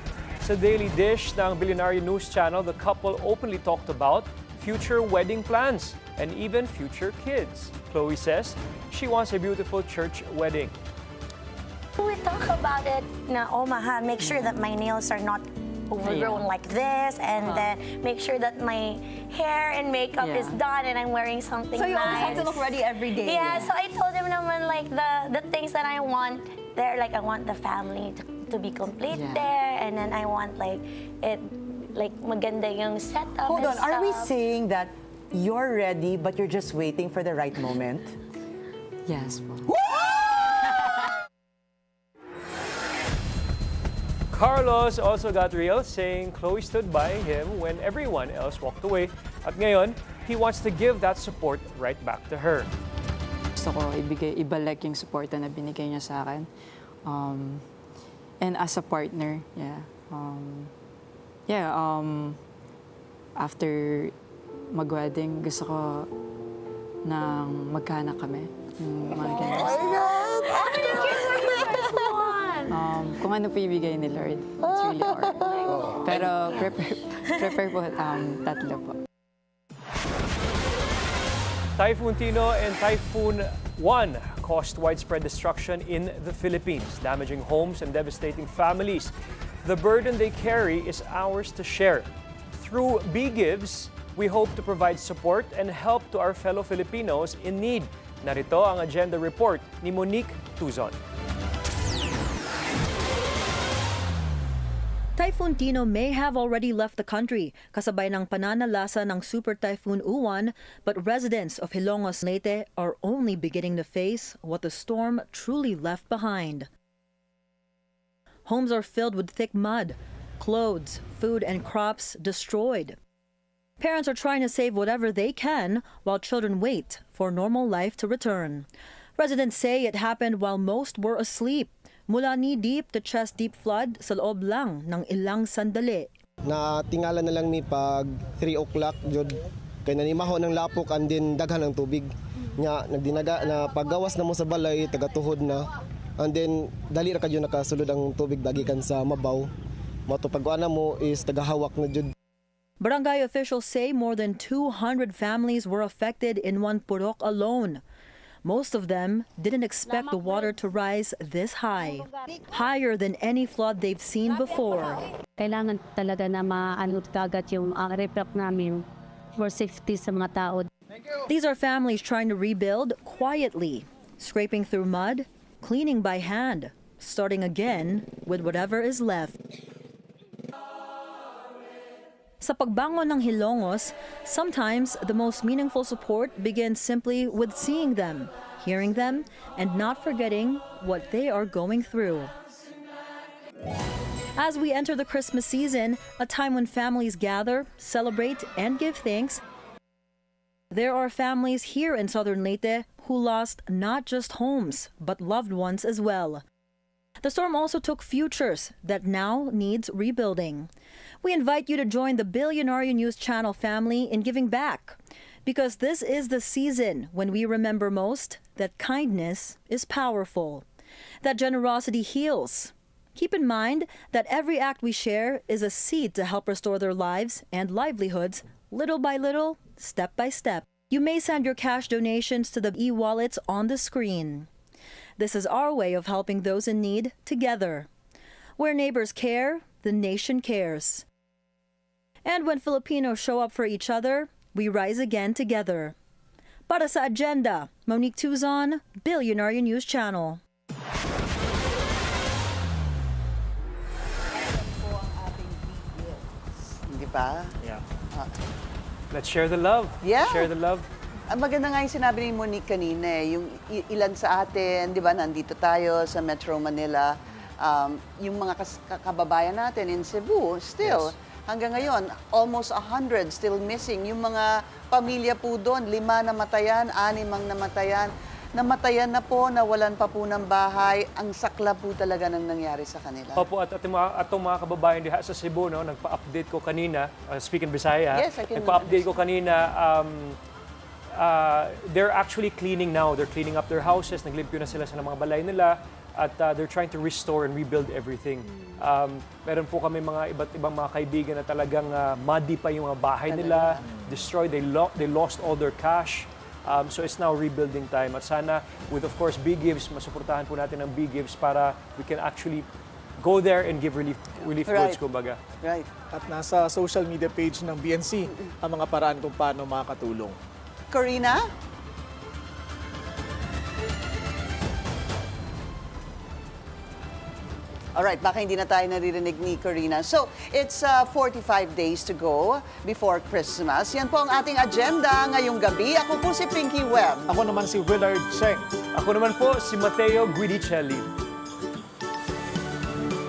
Sa Daily Dish ng Billionaire News Channel, the couple openly talked about future wedding plans and even future kids. Chloe says she wants a beautiful church wedding. We talk about it na, oh mahal, make sure that my nails are not overgrown like this, and then make sure that my hair and makeup is done and I'm wearing something nice. So you always have to look ready every day. Yeah, so I told him naman like the things that I want there, like I want the family to be complete there, and then I want like it, like maganda yung setup. Hold on, stuff. are we saying that you're ready but you're just waiting for the right moment? Yes po. Carlos also got real, saying Chloe stood by him when everyone else walked away. At ngayon, he wants to give that support right back to her. Gusto ko ibalik yung support na binigay niya sa akin. And as a partner, after mag-wedding, gusto ko nang magkaanak kami. Mga ganyan. Oh my God! Kung ano po ibigay ni Lord, it's really hard. Pero prepare po tatlo po. Typhoon Tino and Typhoon Juan caused widespread destruction in the Philippines, damaging homes and devastating families. The burden they carry is ours to share. Through B-Gives, we hope to provide support and help to our fellow Filipinos in need. Narito ang agenda report ni Monique Tuzon. Typhoon Tino may have already left the country, kasabay ng pananalasa ng Super Typhoon Uwan, but residents of Hilongos, Leyte are only beginning to face what the storm truly left behind. Homes are filled with thick mud, clothes, food, and crops destroyed. Parents are trying to save whatever they can while children wait for normal life to return. Residents say it happened while most were asleep. Mula knee-deep to chest-deep flood sa loob lang ng ilang sandali. Natingala na lang mi pag 3 o'clock, jud kay nanimaho ng lapok and then daghan ng tubig. Nya nagdinaga na paggawas na mo sa balay tagatuhod na, and then dali ra kadyo nakasulod ang tubig dagikan sa mabaw. Moto pagkuana mo is tagahawak na jud. Barangay officials say more than 200 families were affected in one purok alone. Most of them didn't expect the water to rise this high, higher than any flood they've seen before. kailangan talaga na maano agad yung reflux namin for safety sa mga tao. These are families trying to rebuild quietly, scraping through mud, cleaning by hand, starting again with whatever is left. Sa pagbangon ng Hilongos, sometimes the most meaningful support begins simply with seeing them, hearing them, and not forgetting what they are going through. As we enter the Christmas season, a time when families gather, celebrate, and give thanks, there are families here in Southern Leyte who lost not just homes, but loved ones as well. The storm also took futures that now needs rebuilding. We invite you to join the Billionaire News Channel family in giving back, because this is the season when we remember most that kindness is powerful, that generosity heals. Keep in mind that every act we share is a seed to help restore their lives and livelihoods little by little, step by step. You may send your cash donations to the e-wallets on the screen. This is our way of helping those in need together. Where neighbors care, the nation cares. And when Filipinos show up for each other, we rise again together. Para sa Agenda, Monique Tuzon, Billionaire News Channel. Di ba? Yeah. Let's share the love. Yeah. Share the love. Ang maganda nga yung sinabi ni Monique kanina, yung ilan sa atin, di ba, nandito tayo sa Metro Manila, yung mga kababayan natin in Cebu, still, hanggang ngayon, almost 100 still missing. Yung mga pamilya po doon, 5 namatayan, 6 namatayan. Namatayan na po, nawalan pa po ng bahay. Ang sakla po talaga nang nangyari sa kanila. Opo, at itong mga kababayan diha sa Cebu, no, nagpa-update ko kanina, speaking Bisaya, yes, nagpa-update ko kanina, they're actually cleaning now. They're cleaning up their houses, naglimpyo na sila sa mga balay nila, at they're trying to restore and rebuild everything. Meron po kami mga iba't ibang mga kaibigan na talagang muddy pa yung mga bahay nila, destroyed, they lost all their cash. So it's now rebuilding time. At sana, with of course B-Gives, masuportahan po natin ang B-Gives para we can actually go there and give relief goods, kumbaga. Right. At nasa social media page ng BNC ang mga paraan kung paano makakatulong. Corina? Alright, baka hindi na tayo naririnig ni Corina. So, it's 45 days to go before Christmas. Yan po ang ating agenda ngayong gabi. Ako po si Pinky Webb. Ako naman si Willard Cheng. Ako naman po si Mateo Guidicelli.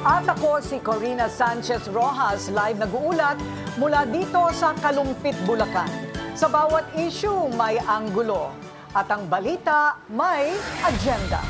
At ako si Corina Sanchez Rojas, live nag-uulat mula dito sa Kalumpit, Bulacan. Sa bawat issue may anggulo at ang balita may agenda.